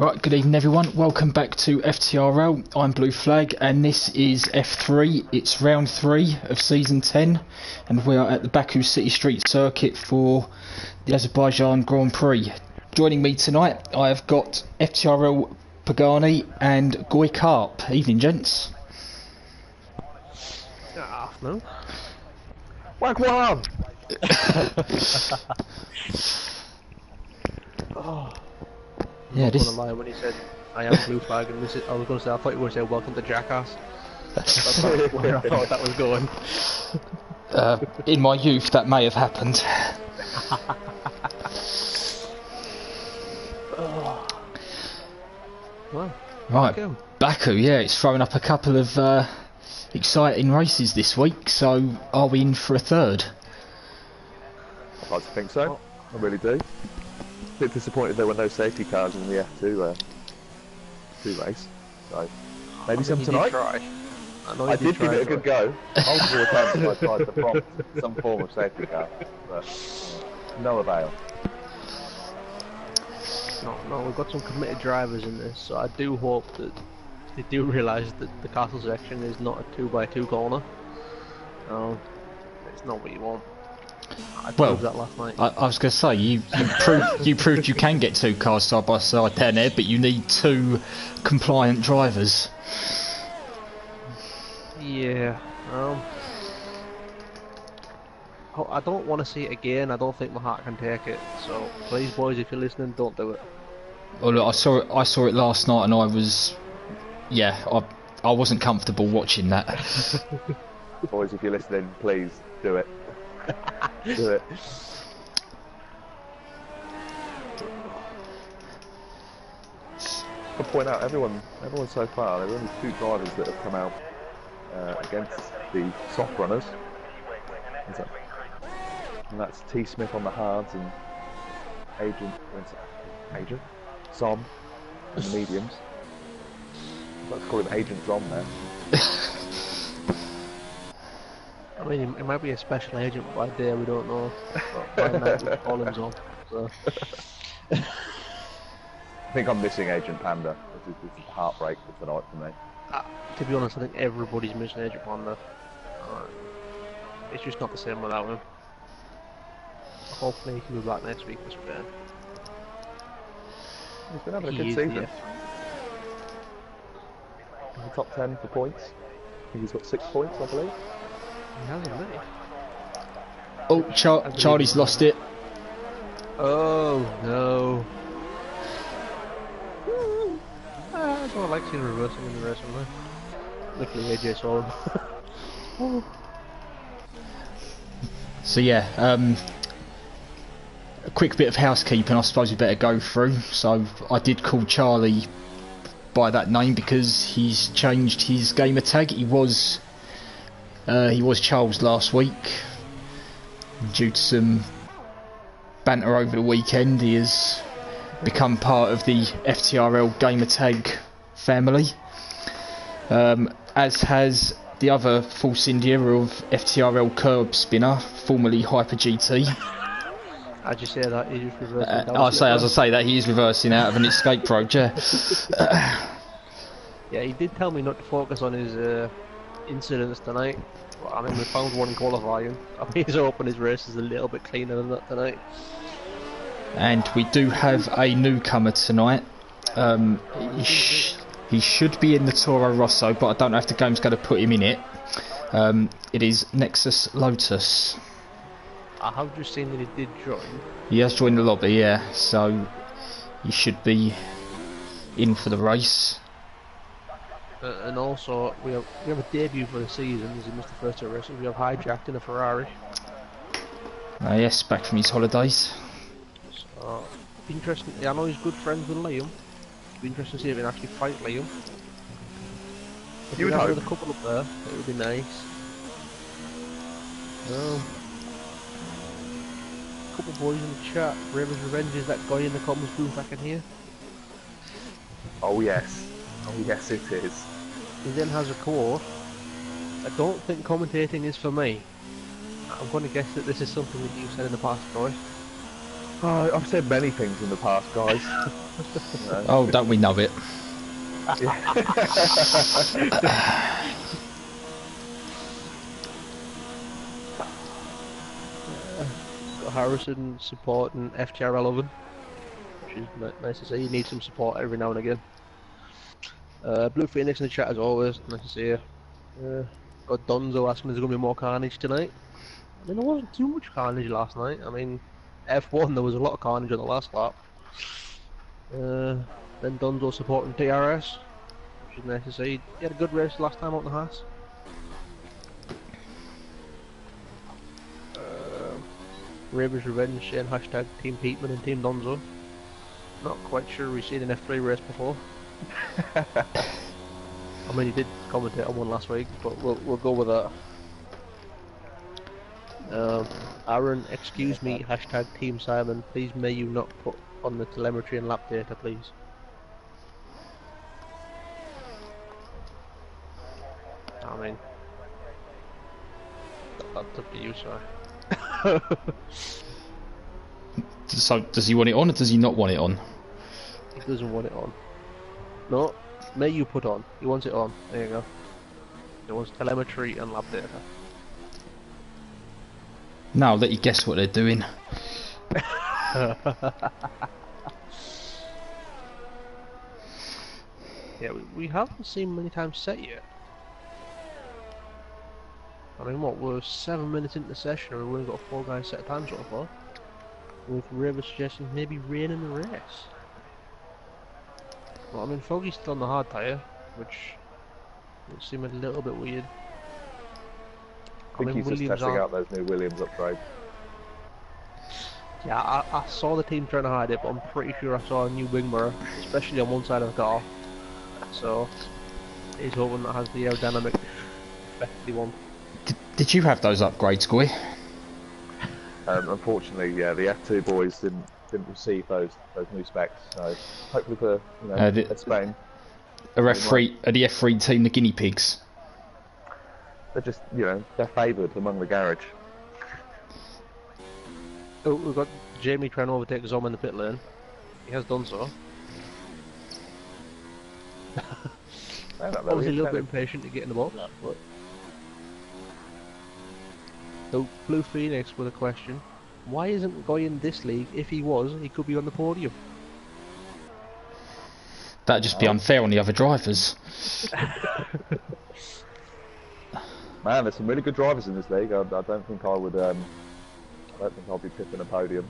Right, good evening everyone, welcome back to FTRL, I'm Blue Flag and this is F3, it's round 3 of season 10 and we are at the Baku City Street circuit for the Azerbaijan Grand Prix. Joining me tonight I have got FTRL Pagani and Goy Karp. Evening gents. Afternoon. Wagwan! Oh. Yeah, I'm not gonna lie, when he said I am Blue Flag and this is, I was gonna say, I thought you were gonna say welcome to Jackass. That's where I thought that was going. In my youth that may have happened. Well, Right, Baku, yeah, it's throwing up a couple of exciting races this week, so are we in for a third? I'd like to think so, I really do. A bit disappointed there were no safety cars in the F2 race, so maybe some tonight. I did give it a good go. Multiple attempts I tried to prompt some form of safety car, but no avail. No, we've got some committed drivers in this, so I do hope that they do realise that the castle section is not a 2x2 corner. It's not what you want. I proved that last night. I was going to say, you proved you can get two cars side by side down there, but you need two compliant drivers. Yeah. I don't want to see it again. I don't think my heart can take it. So please, boys, if you're listening, don't do it. Oh look, I saw it last night, and I was, yeah, I wasn't comfortable watching that. Boys, if you're listening, please do it. Do it. I'll point out, everyone so far, there are only two drivers that have come out against the soft runners. And that's T. Smith on the hards and Agent? Som on the mediums. Let's call him Agent Zom there. I mean, it might be a special agent by day, we don't know. But by night we call him Zom. So. I think I'm missing Agent Panda. This is a heartbreak for tonight for me. To be honest, I think everybody's missing Agent Panda. It's just not the same without him. Hopefully he can be back next week for Spain. He's been having a good season. In the top 10 for points. I think he's got 6 points, I believe. He hasn't, has he? Oh, Charlie's lost it. Oh no. I don't like seeing reversing in the racing though. Luckily AJ saw him. So yeah, a quick bit of housekeeping I suppose we better go through. So I did call Charlie by that name because he's changed his gamer tag. He was Charles last week. Due to some banter over the weekend, he has become part of the FTRL gamer tag family, as has the other Force India of FTRL Curb Spinner, formerly Hyper GT. How'd you say that? He just reversing as I say that, he is reversing out of an escape road, yeah. Yeah, he did tell me not to focus on his incidents tonight. Well, I mean, we found one in qualifying. I mean, he's hoping his race is a little bit cleaner than that tonight. And we do have a newcomer tonight. He should be in the Toro Rosso, but I don't know if the game's going to put him in it. It is Nexus Lotus. I have just seen that he did join. He has joined the lobby, yeah, so he should be in for the race. And also, we have a debut for the season, as he missed the first two races. We have Hijacked in a Ferrari. Yes, back from his holidays. So, interesting. I know he's good friends with Liam. It'd be interesting to see if he can actually fight Liam. If you would hope. With a couple up there, it would be nice. Couple boys in the chat. Raven's Revenge, is that guy in the comments booth I can hear? Oh yes. Oh yes it is. He then has a quote. I don't think commentating is for me. I'm going to guess that this is something that you've said in the past, Troy. I've said many things in the past, guys. You know. Oh, don't we know it? Got Harrison supporting FTRL oven, which is nice to see. You need some support every now and again. Blue Phoenix in the chat as always, nice to see you. Got Donzo asking, is there going to be more carnage tonight? I mean, there wasn't too much carnage last night. I mean, F1 there was a lot of carnage on the last lap. Then Donzo supporting TRS, which is nice to see. He had a good race last time out in the Haas. Raven's Revenge saying hashtag Team Peatman and Team Donzo. Not quite sure we've seen an F3 race before. I mean, he did commentate on one last week, but we'll go with that. Aaron, excuse me, hashtag Team Simon. Please may you not put on the telemetry and lap data, please. I mean, that's up to you, sir. So, does he want it on or does he not want it on? He doesn't want it on. No, may you put on. He wants it on. There you go. He wants telemetry and lap data. Now, I'll let you guess what they're doing. Yeah, we haven't seen many times set yet. I mean, what, we're 7 minutes into the session and we've only got 4 guys set a time so far. With River suggesting maybe rain in the race. Well, I mean, Foggy's still on the hard tyre, which would seem a little bit weird. I think he's just testing out those new Williams upgrades. Yeah, I saw the team trying to hide it, but I'm pretty sure I saw a new wing mirror, especially on one side of the car. So, he's hoping that has the aerodynamic effect he wants. Did you have those upgrades, Goy? Unfortunately, yeah, the F2 boys didn't receive those new specs. So hopefully for Spain, the F3 team, the guinea pigs. They're just they're favoured among the garage. Oh, we've got Jamie trying to overtake Zom in the pit lane. He has done so. Obviously a little bit impatient to get in the box, but... So, Blue Phoenix with a question. Why isn't Goy in this league? If he was, he could be on the podium. That'd just be unfair on the other drivers. Man, there's some really good drivers in this league. I don't think I would. I don't think I'll be pipping a podium.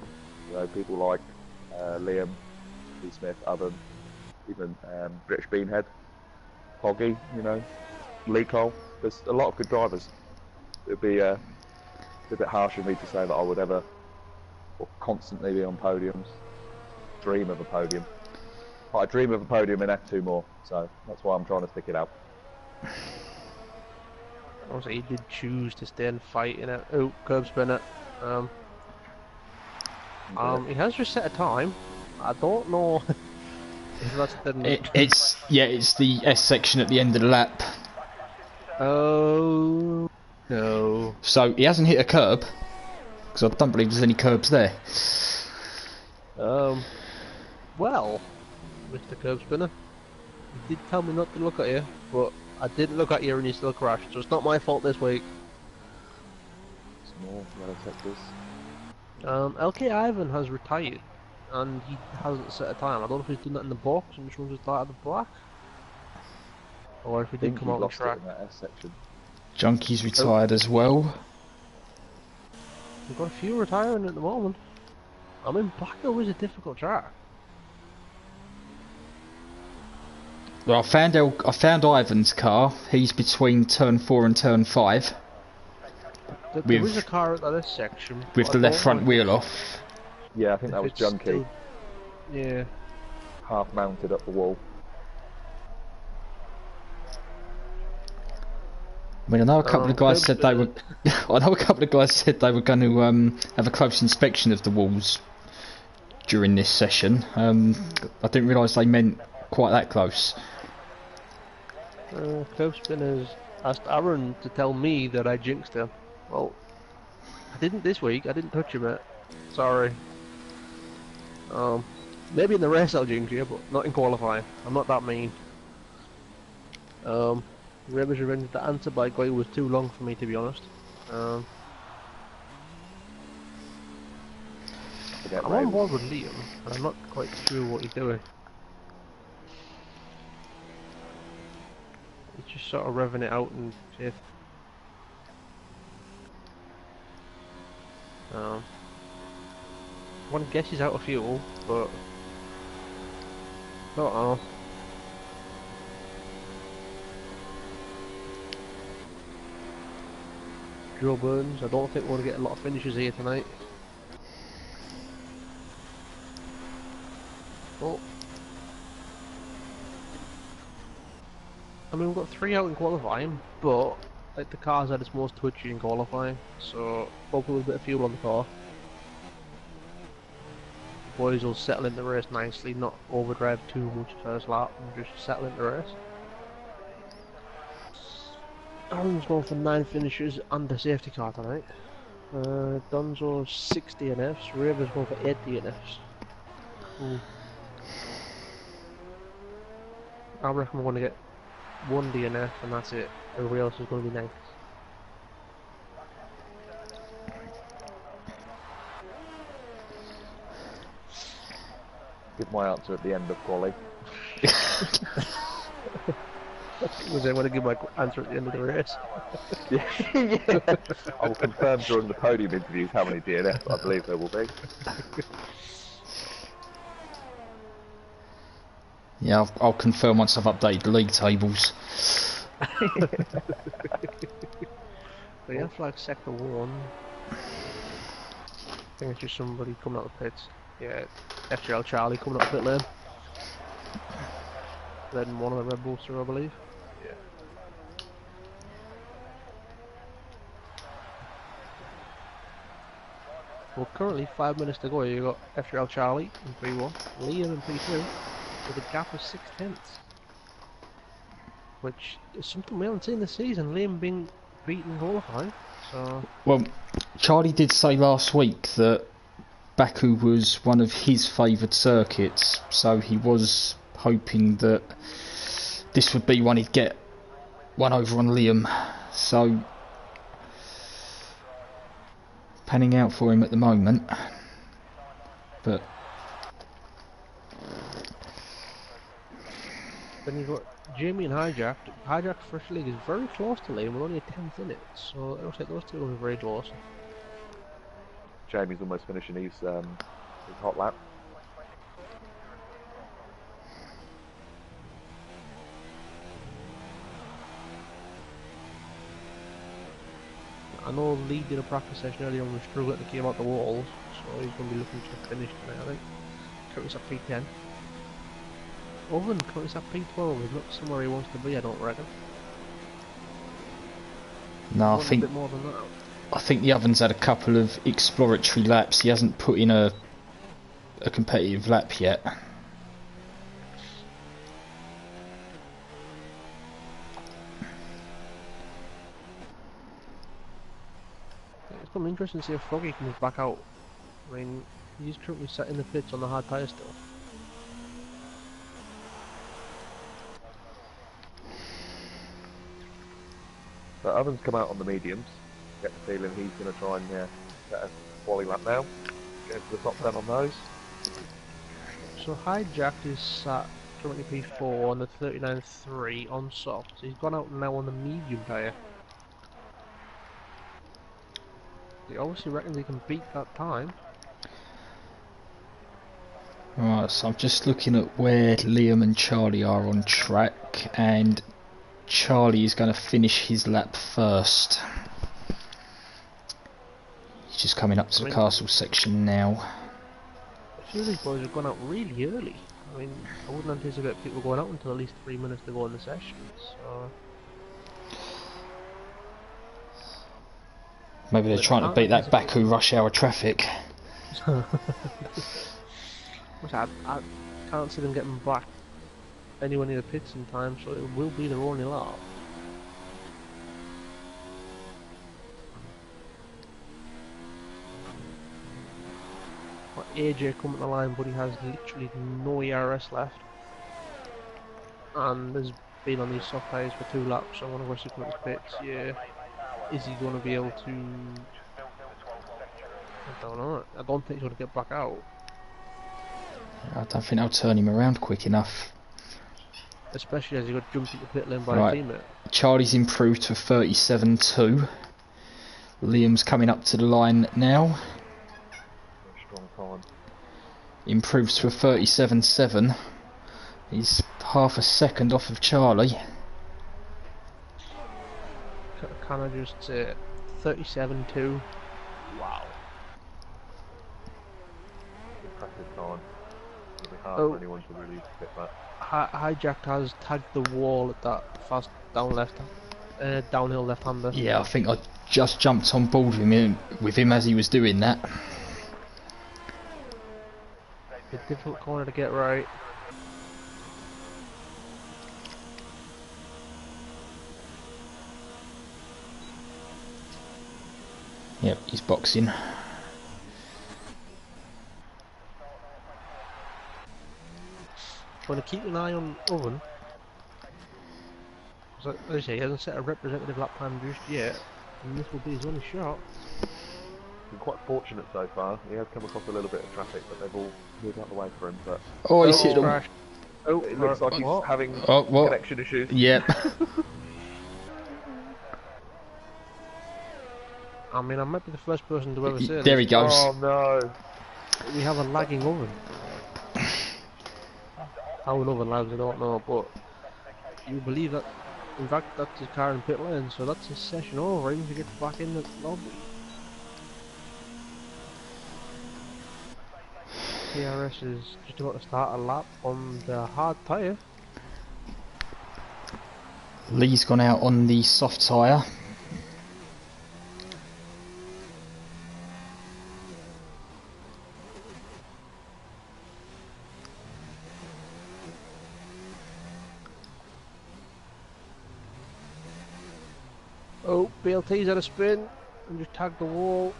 People like Liam, D. Smith, Oven, even British Beanhead, Hoggy. Lee Cole. There's a lot of good drivers. It'd be a bit harsh of me to say that I would ever or constantly be on podiums. Dream of a podium. But I dream of a podium in F2 more, so that's why I'm trying to stick it out. Also, he did choose to stay and fight in it. Oh, curb spinner. He has just set a time. I don't know if that's it's the S section at the end of the lap. Oh no! So he hasn't hit a curb because I don't believe there's any curbs there. Well, Mr. Curb Spinner, you did tell me not to look at you, but I didn't look at you and you still crashed, so it's not my fault this week. Small yellow sectors. LK Ivan has retired, and he hasn't set a time. I don't know if he's done that in the box and just runs his light at the black, or if he did come out on the track. In that S section. Junkie's retired as well. We've got a few retiring at the moment. I mean, Baku is a difficult track. Well, I found Ivan's car. He's between turn 4 and turn 5. There is a car at this section. With the left front wheel off. Yeah, I think that was Junkie. Yeah. Half mounted up the wall. I mean, I know a couple of guys said they were. I know a couple of guys said they were going to have a close inspection of the walls during this session. I didn't realise they meant quite that close. Curb Spinners asked Aaron to tell me that I jinxed him. Well, I didn't this week. I didn't touch him, mate. Sorry. Maybe in the race I'll jinx you, but not in qualifying. I'm not that mean. Rebels Revenge, the answer by guy was too long for me, to be honest. I'm on board with Liam, and I'm not quite sure what he's doing. He's just sort of revving it out and shit. One guess he's out of fuel, but I don't know. Joe Burns, I don't think we're going to get a lot of finishes here tonight. Oh. I mean, we've got 3 out in qualifying, but like the car's at its most twitchy in qualifying, so hopefully with a bit of fuel on the car. The boys will settle in the race nicely, not overdrive too much first lap, and just settle in the race. Aaron's going for 9 finishes and the safety car tonight. Donzo's 6 DNFs, Raver's going for 8 DNFs. I reckon we're going to get 1 DNF and that's it. Everybody else is going to be nice. Give my answer at the end of quali. Was I want to give my answer at the end of the race? Yeah. I will confirm during the podium interviews how many DNFs I believe there will be. Yeah, I'll confirm once I've updated the league tables. So yeah, flag sector 1. I think it's just somebody coming out of the pits. Yeah, FTRL Charlie coming up the pit lane. Then one of the Red Bulls through, I believe. Yeah. Well, currently 5 minutes to go. You got FTRL Charlie in P1, Liam in P2, with a gap of 6/10, which is something we haven't seen this season. Liam being beaten qualifying. So Well, Charlie did say last week that Baku was one of his favoured circuits, so he was hoping that this would be one he'd get one over on Liam. So panning out for him at the moment, but then you've got Jamie and Hijack. Hijack's first league is very close to Liam. We're only a 10th in it, so it looks like those two will be very close. Jamie's almost finishing his hot lap. I know Lee did a practice session earlier on and struggled to keep out the walls, so he's going to be looking to finish tonight, I think. Currently at P10. Oven currently at P12, he's not somewhere he wants to be, I don't reckon. no, A bit more than that. I think the Oven's had a couple of exploratory laps. He hasn't put in a competitive lap yet. It's going to be interesting to see if Froggy comes back out. I mean, he's currently sat in the pits on the hard tyre still. So Oven's come out on the mediums. Get the feeling he's going to try and get a quali lap now. Get into the top 10 on those. So Hijack is sat currently P4 on the 39.3 on soft. So he's gone out now on the medium tyre. He obviously reckons he can beat that time. Right, so I'm just looking at where Liam and Charlie are on track, and Charlie is going to finish his lap first. He's just coming up to the castle section now. A few of these boys have gone out really early. I mean, I wouldn't anticipate people going out until at least 3 minutes to go in the session. So Maybe they're trying to beat that Baku rush hour traffic. I can't see them getting back anywhere near the pits in time, so it will be their only lap. AJ coming to the line, but he has literally no ERS left. And has been on these soft tyres for 2 laps, so I want to rush him to his pits. Yeah. Is he going to be able to... I don't know. I don't think he's going to get back out. I don't think I'll turn him around quick enough. Especially as he got jumped into pit lane by Right. a teammate. Charlie's improved to 37.2. Liam's coming up to the line now. Strong time. Improves to a 37.7. He's half a second off of Charlie. Can I just say 37.2? Wow. Impressive time. It'll be hard for anyone to really fit that. Hijacked has tagged the wall at that fast downhill left-hander. Yeah, I think I just jumped on board with him as he was doing that. A difficult corner to get right. Yep, he's boxing. Want to keep an eye on Oven. As I say, he hasn't set a representative lap time just yet, and this will be his only shot. Been quite fortunate so far. He has come across a little bit of traffic, but they've all moved out of the way for him. But Oh, he's hit him. it looks like he's having connection issues. Yep. I mean, I might be the first person to ever say this. There he goes. Oh no! We have a lagging Oven. How an Oven lags, I don't know, but you believe that. In fact, that's his car in pit lane, so that's his session over. He needs to get back in the lobby. TRS is just about to start a lap on the hard tyre. Lee's gone out on the soft tyre. Oh, BLT's had a spin and just tagged the wall.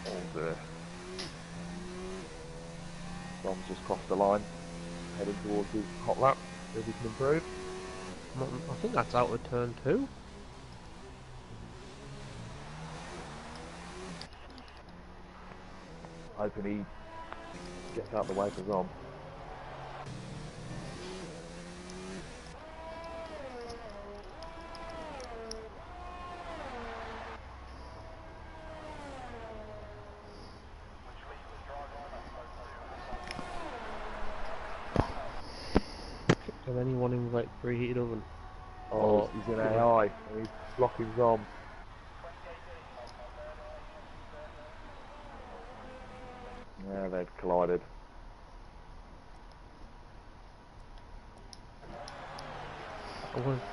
Oh dear. Dom's just crossed the line, heading towards his hot lap. See if he can improve. I think that's out of turn 2. Hoping he gets out of the way for Dom. Can anyone invite preheated oven? Oh, he's in AI. He's blocking Dom. Yeah, they've collided. I want to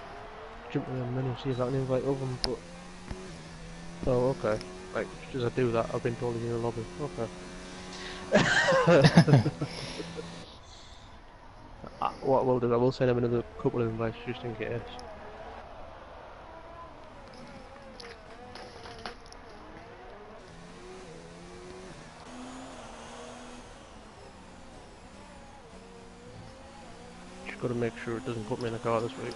jump in a menu and see if I can invite oven, but... Oh, okay. Right, just as I do that, I've been told he's in the lobby. Okay. What I will do, I will send him another couple of invites just in case. Just got to make sure it doesn't put me in the car this week.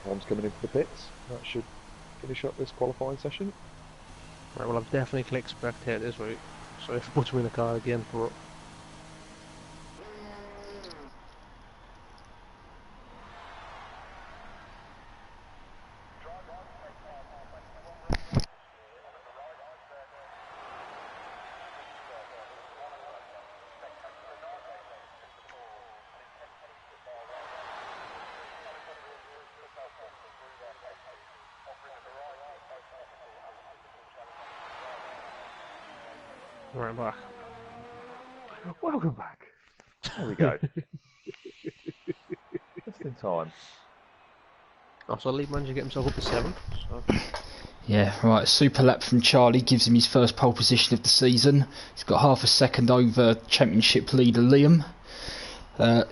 Dom's coming into the pits. That should finish up this qualifying session. Right, well I've definitely clicked spectate this week, so if it puts me in the car again for... Right, back. Welcome back. There we go. Just in time. Also, Lee managed to get himself up to 7th. So. Yeah, right. Super lap from Charlie gives him his first pole position of the season. He's got half a second over championship leader Liam.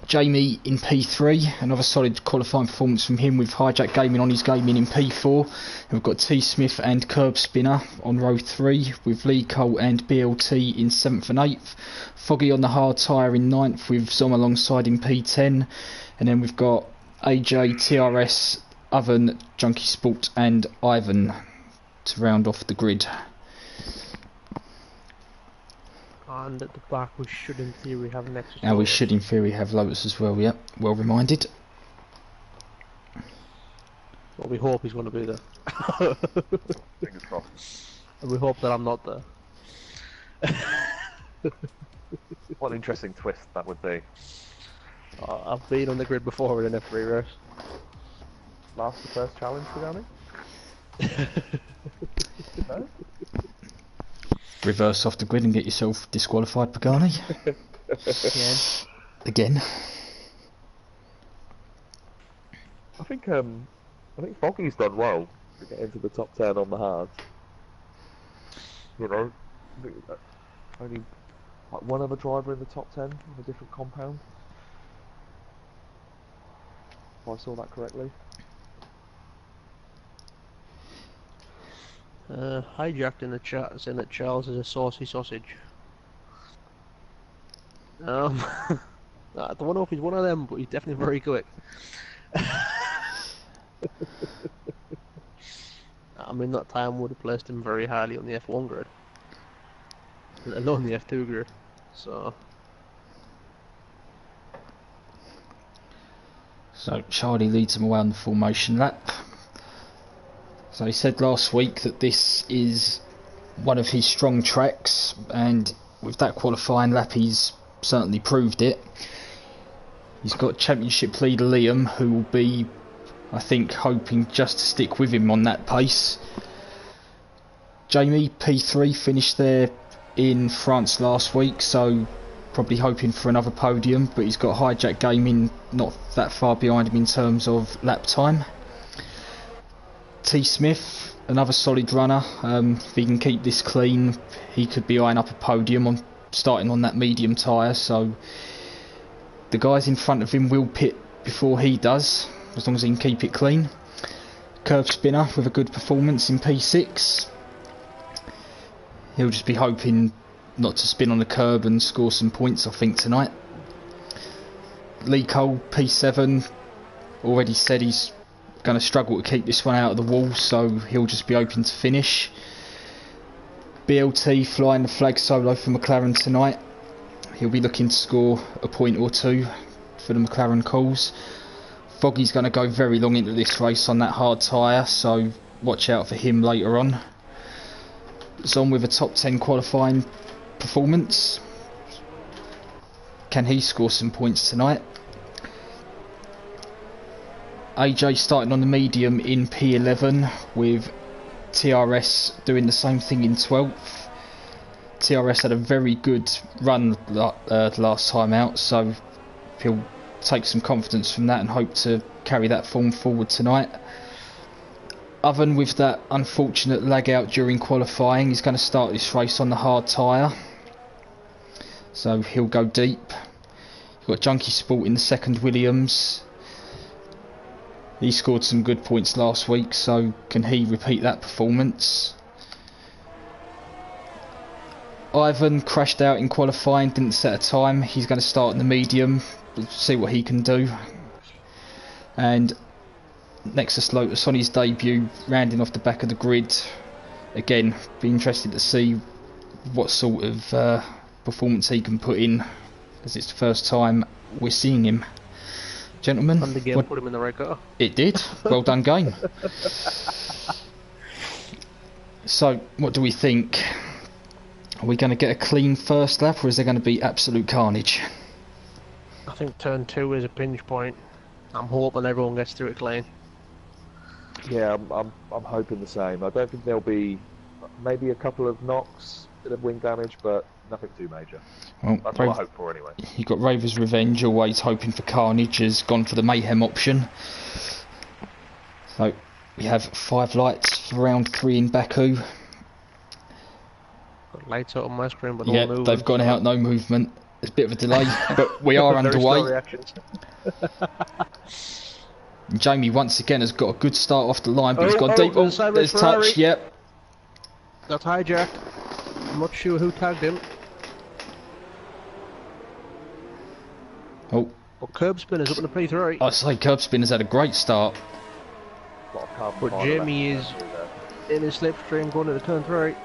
Jamie in P3, another solid qualifying performance from him with Hijack Gaming on his gaming in P4. And we've got T Smith and Curb Spinner on row 3 with Lee Cole and BLT in 7th and 8th. Foggy on the hard tyre in 9th with Zom alongside in P10. And then we've got AJ, TRS, Oven, Junkie Sport and Ivan to round off the grid. And at the back we should in theory have Nexus. And we should in theory have Lotus as well, yep, well reminded. Well, we hope he's going to be there. Fingers crossed. And we hope that I'm not there. What an interesting twist that would be. I've been on the grid before in an F3 race. Last the first challenge for Danny? No? Reverse off the grid and get yourself disqualified, Pagani. Again. I think Foggy's done well to get into the top 10 on the hard. You know, only like one other driver in the top 10 with a different compound. If I saw that correctly. Hijacked in the chat saying that Charles is a saucy sausage. I don't know if he's one of them, but he's definitely very quick. I mean, that time would have placed him very highly on the F1 grid, let alone the F2 grid. So Charlie leads him away on the formation lap. So he said last week that this is one of his strong tracks, and with that qualifying lap he's certainly proved it. He's got championship leader Liam, who will be, I think, hoping just to stick with him on that pace. Jamie, P3, finished there in France last week, so probably hoping for another podium, but he's got Hijack Gaming not that far behind him in terms of lap time. T Smith, another solid runner. If he can keep this clean, he could be eyeing up a podium on starting on that medium tyre, so the guys in front of him will pit before he does, as long as he can keep it clean. Curb Spinner with a good performance in P6. He'll just be hoping not to spin on the curb and score some points, I think, tonight. Lee Cole, P7, already said he's going to struggle to keep this one out of the wall, so he'll just be hoping to finish. BLT flying the flag solo for McLaren tonight. He'll be looking to score a point or two for the McLaren calls. Foggy's going to go very long into this race on that hard tyre, so watch out for him later on. Zon with a top 10 qualifying performance. Can he score some points tonight? AJ starting on the medium in P11 with TRS doing the same thing in 12th. TRS had a very good run last time out, so he'll take some confidence from that and hope to carry that form forward tonight. Oven with that unfortunate lag out during qualifying, he's going to start this race on the hard tyre, so he'll go deep. You've got Junkie Sport in the second Williams. He scored some good points last week, so can he repeat that performance? Ivan crashed out in qualifying, didn't set a time. He's going to start in the medium, see what he can do. And Nexus Lotus on his debut, rounding off the back of the grid. Again, be interested to see what sort of performance he can put in, as it's the first time we're seeing him. Gentlemen, and the game put him in the right car. It did. Well done, game. So, what do we think? Are we going to get a clean first lap, or is there going to be absolute carnage? I think turn 2 is a pinch point. I'm hoping everyone gets through it clean. Yeah, I'm hoping the same. I don't think there'll be maybe a couple of knocks, bit of wing damage, but Nothing too major. Well, That's what I hope for anyway. You got Raver's Revenge, always hoping for carnage, has gone for the mayhem option. So we have 5 lights for round 3 in Baku. Got lights out on my screen, but no Yeah, movement. they've gone out, no movement. There's a bit of a delay, but we are underway. Jamie once again has got a good start off the line, but he's gone deep. Oh, there's touch, yep. That's hijacked. I'm not sure who tagged him. Oh. Well, curb spinner's up in the P3. I say curb spinner's had a great start. But Jamie is in his slipstream going into turn 3.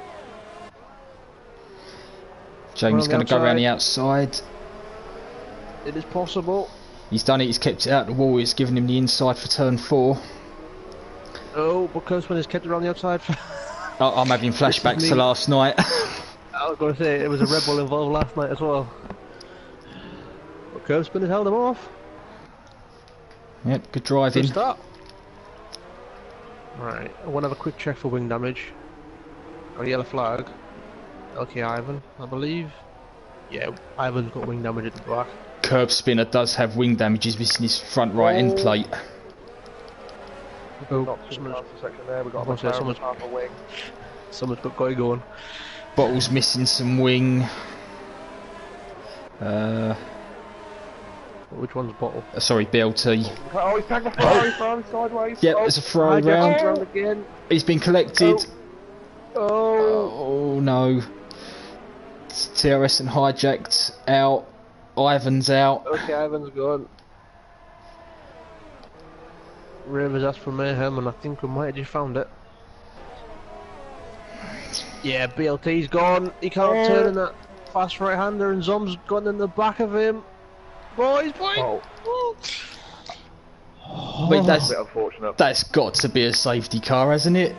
Jamie's going to go around the outside. It is possible. He's done it, he's kept it out the wall, he's given him the inside for turn 4. Oh, but curb spinner's kept it on the outside. I'm having flashbacks to last night. I was going to say, it was a Red Bull involved last night as well. But curb spinner's held him off. Yep, good driving. Good start. Right, I want to have a quick check for wing damage. Got a yellow flag. Okay, Ivan, I believe. Yeah, Ivan's got wing damage at the back. Curb spinner does have wing damage, he's missing his front right end plate. Oh, someone's got guy going. Bottle's missing some wing. Which one's Bottle? Sorry, BLT. Oh, he's tagged the throw sideways. Yep, there's a throw round. Again. He's been collected. Oh. Oh no. TRS and hijacked out. Ivan's out. Okay, Ivan's gone. Rivers asked for mayhem, and I think we might have just found it. Yeah, BLT's gone. He can't turn in that fast right-hander, and Zom's gone in the back of him. Boys. Wait, That's a bit unfortunate. That's got to be a safety car, hasn't it?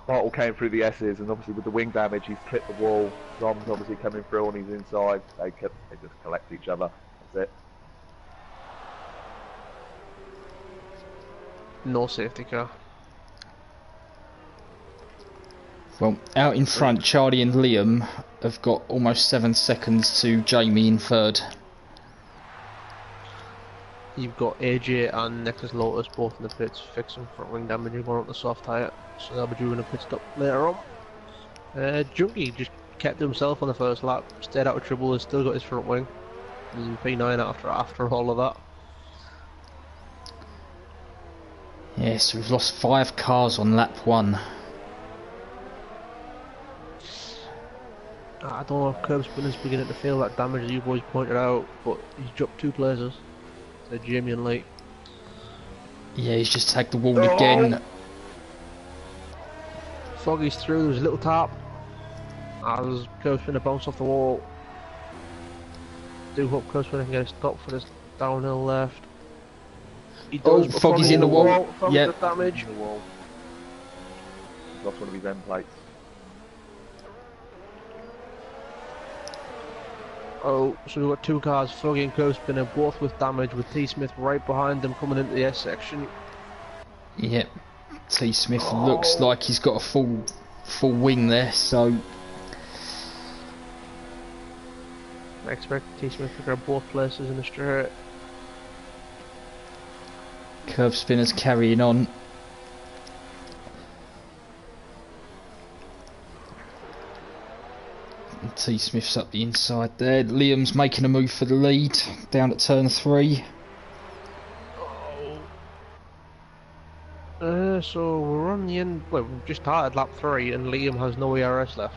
Bartle came through the S's, and obviously with the wing damage, he's clipped the wall. Zom's obviously coming through on his inside. They just collect each other. That's it. No safety car. Well, out in front, Charlie and Liam have got almost 7 seconds to Jamie in 3rd. You've got AJ and Nexus Lotus both in the pits fixing front wing damage and one up the soft tyre, so they'll be doing a pit stop later on. Junkie just kept himself on the first lap, stayed out of trouble, has still got his front wing. He's in P9 after all of that. Yes, we've lost 5 cars on lap 1. I don't know if curb spinner's beginning to feel that damage that you boys pointed out, but he's dropped 2 places. So Jamie and Lee. Yeah, he's just tagged the wall again. Foggy's through, there's a little tap. As curb spinner bounced off the wall. Do hope curb spinner can get a stop for this downhill left. He does, but Foggy's in the wall. Yep. Damage. In the wall. Lost one of his end plates. Oh, so we've got 2 cars, Foggy and curb spinner, both with damage, with T Smith right behind them coming into the S section. Yep. T Smith looks like he's got a full wing there, so I expect T Smith to grab both places in the straight. curb spinner's carrying on. T Smith's up the inside there. Liam's making a move for the lead down at turn 3. So we're on the end. Well, we've just started lap 3, and Liam has no ERS left.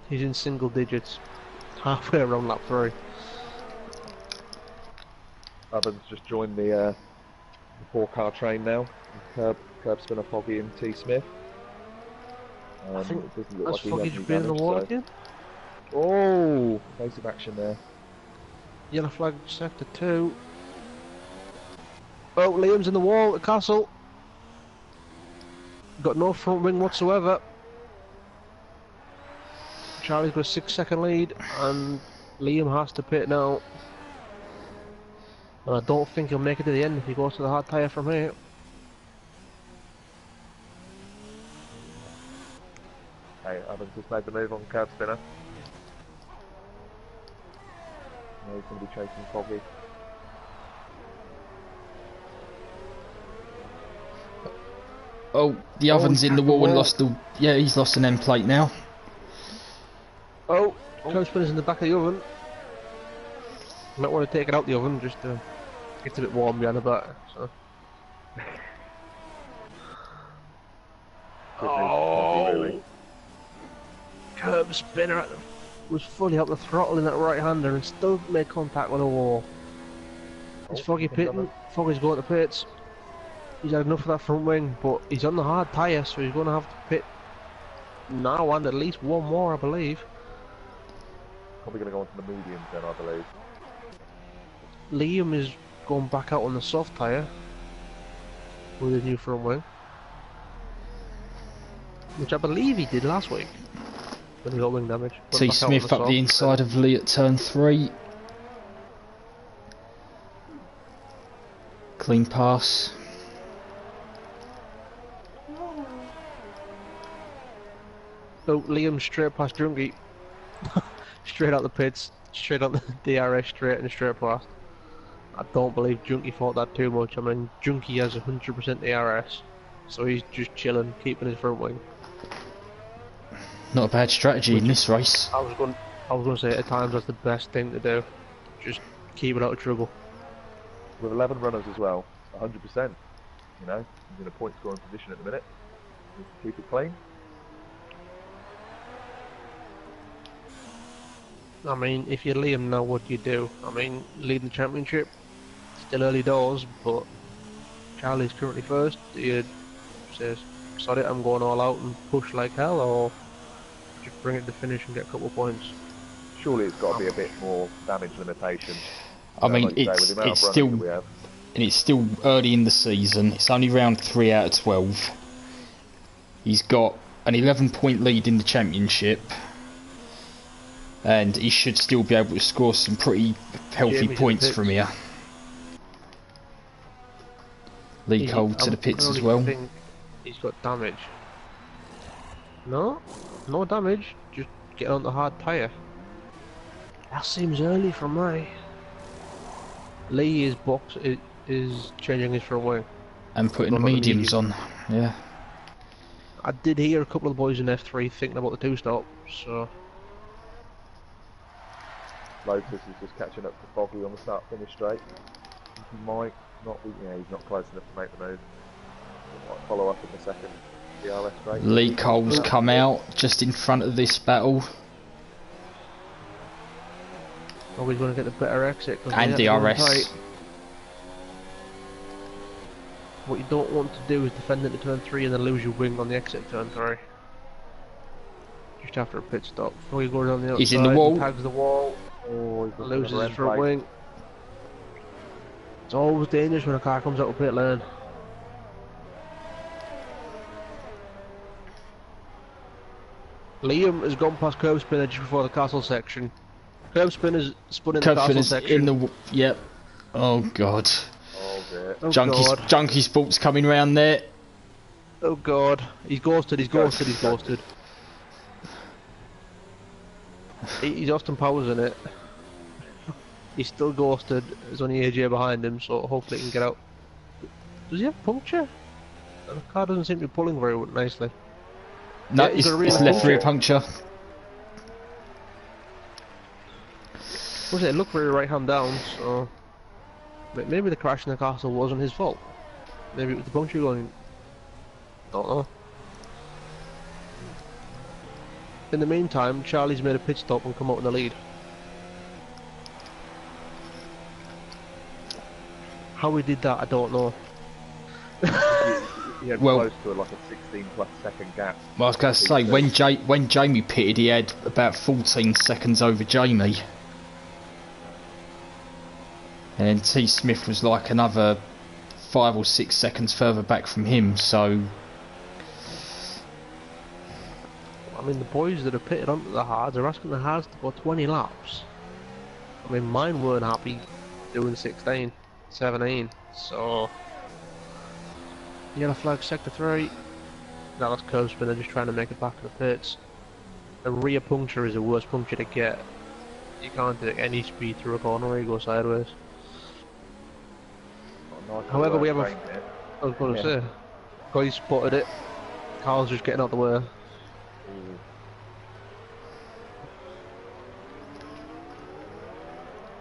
He's in single digits, halfway around lap 3. Evans just joined the 4-car train now. Curb spinner, Foggy, and T Smith. I think it doesn't look has like Foggy he just has been in the wall again? Oh, evasive action there. Yellow flag sector 2. Oh, Liam's in the wall at Castle. Got no front wing whatsoever. Charlie's got a 6-second lead, and Liam has to pit now. And I don't think he'll make it to the end if he goes to the hard tyre from here. Hey, Evans just made the move on curb spinner. No, he's going to be chasing Foggy. Oh, the oven's in the wall and lost the... Yeah, he's lost an end plate now. Oh, curb spinner's in the back of the oven. Might want to take it out the oven just to... It's a bit warm behind the back, so... Oh! Curb spinner was fully up the throttle in that right hander and still made contact with the wall. Is Foggy pitting? Foggy's going to pits. He's had enough of that front wing, but he's on the hard tyre, so he's going to have to pit now and at least one more, I believe. Probably going to go on to the mediums then, I believe. Liam is going back out on the soft tyre with his new front wing, which I believe he did last week when he got wing damage. T. Smith up the inside of Lee at turn 3. Clean pass. Oh, Liam straight past Junkie. Straight out the pits, straight on the DRS straight and straight past. I don't believe Junkie thought that too much. I mean, Junkie has 100% DRS, so he's just chilling, keeping his front wing. Not a bad strategy in this race. I was going to say at times that's the best thing to do. Just keep it out of trouble. With 11 runners as well, 100%. You know, he's in a point scoring position at the minute. Needs to keep it clean. I mean, if you're Liam now, what do you do? I mean, leading the championship, still early doors, but Charlie's currently first. Do you say, sorry, I'm going all out and push like hell, or just bring it to the finish and get a couple of points? Surely it's got to be a bit more damage limitation. I mean, like it's still early in the season. It's only round 3 out of 12. He's got an 11-point lead in the championship, and he should still be able to score some pretty healthy points from here. Lee Cole to the pits as well. Think he's got damage. No damage. Just get on the hard tyre. That seems early for me. Lee is changing his front wing And putting the mediums on. Yeah. I did hear a couple of the boys in F3 thinking about the 2-stop, so... Lotus is just catching up to Foggy on the start finish straight. He might not be, yeah, he's not close enough to make the move. He might follow up in the second DRS straight. Lee Cole's come out just in front of this battle. Oh, he's going to get the better exit. And DRS. What you don't want to do is defend into turn 3 and then lose your wing on the exit turn 3. Just after a pit stop. Oh, he goes on the outside, he's in the wall. Tags the wall. Oh, he Loses his front wing. It's always dangerous when a car comes out of pit lane. Liam has gone past curb spinner just before the castle section. Curb spinner's spun in the castle section. In the yep. Oh god. Oh dear. Oh Junkie Sports coming round there. Oh god. He's ghosted, he's ghosted, he's ghosted. He's Austin Powers in it. He's still ghosted. There's only AJ behind him, so hopefully he can get out. Does he have puncture? The car doesn't seem to be pulling very nicely. No, Yeah, it's left rear puncture. Was it look very right hand down, so maybe the crash in the castle wasn't his fault. Maybe it was the puncture going. Don't know. In the meantime, Charlie's made a pit stop and come out in the lead. How he did that, I don't know. He had Well, close to like a 16+ second gap. Well, I was going to say, when Jamie pitted, he had about 14 seconds over Jamie. And then T. Smith was like another 5 or 6 seconds further back from him, so... I mean, the boys that have pitted onto the hards are asking the hards to go 20 laps. I mean, mine weren't happy doing 16. 17. So yellow flag sector 3. Now that's curb spinner just trying to make it back to the pits. A rear puncture is the worst puncture to get. You can't do any speed through a corner where you go sideways. However, we have a... I was going to say, guy spotted it. Carl's just getting out the way.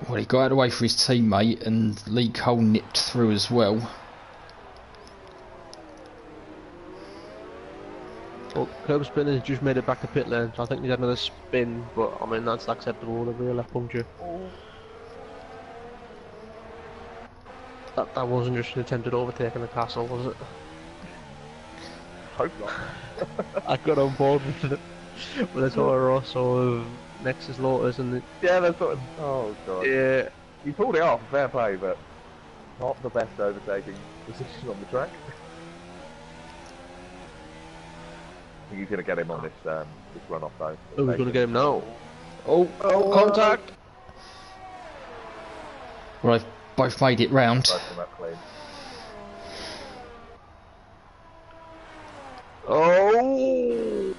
Well, he got out of the way for his teammate, and Lee Cole nipped through as well. Well, curb spinner's just made it back to pit lane, so I think he's had another spin, but I mean that's acceptable, the rear left puncture. That wasn't just an attempted overtake in the castle, was it? Hope not. I got on board with it. With the Toro Rosso of Nexus Lotus and the... Yeah, that's what... Oh, God. Yeah. You pulled it off, fair play, but not the best overtaking position on the track. I think he's going to get him on this run-off, though. Oh, he's going to get him now. Oh, Contact! Right, both made it round. Oh!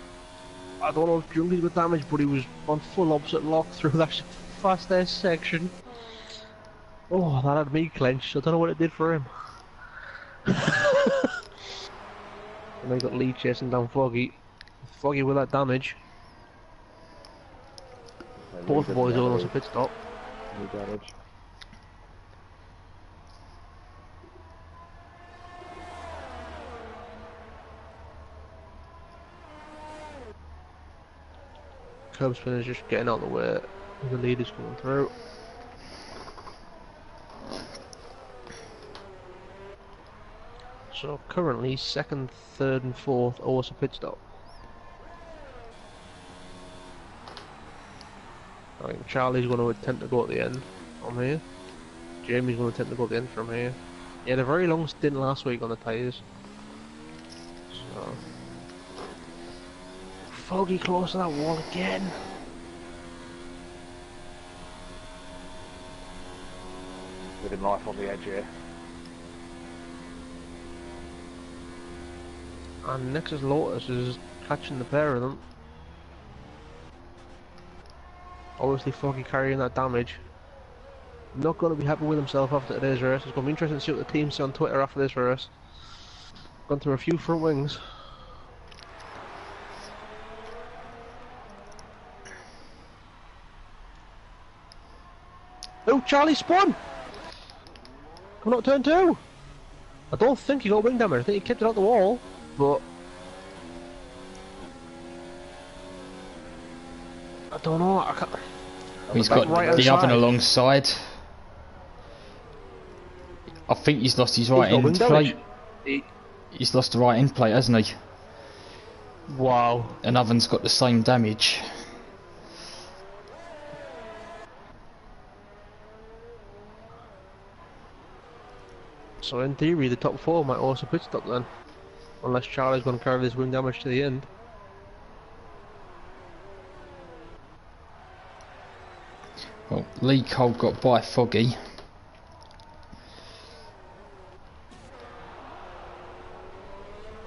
I don't know if Jungley got damaged, but he was on full opposite lock through that fast-ass section. Oh, that had me clenched. I don't know what it did for him. And then got Lee chasing down Foggy. Foggy with that damage. Both boys almost a pit stop. No damage. Curb spinner's just getting out of the way. The lead is coming through. So currently second, third and fourth also pit stop. I think Charlie's going to attempt to go at the end from here. Jamie's going to attempt to go at the end from here. He had a very long stint last week on the tyres. So Foggy close to that wall again. Living life on the edge here. And Nexus Lotus is catching the pair of them. Obviously Foggy carrying that damage. Not going to be happy with himself after today's race. It's going to be interesting to see what the team say on Twitter after this race. Gone through a few front wings. Oh, Charlie spun! Coming out turn 2! I don't think he got wing damage, I think he kicked it out the wall, but... I don't know, I can't... He's got right the oven outside. alongside. I think he's lost his right end plate. He's lost the right end plate, hasn't he? Wow. And oven's got the same damage. So in theory the top 4 might also pit stop then. Unless Charlie's going to carry this wing damage to the end. Well, Lee Cole got by Foggy.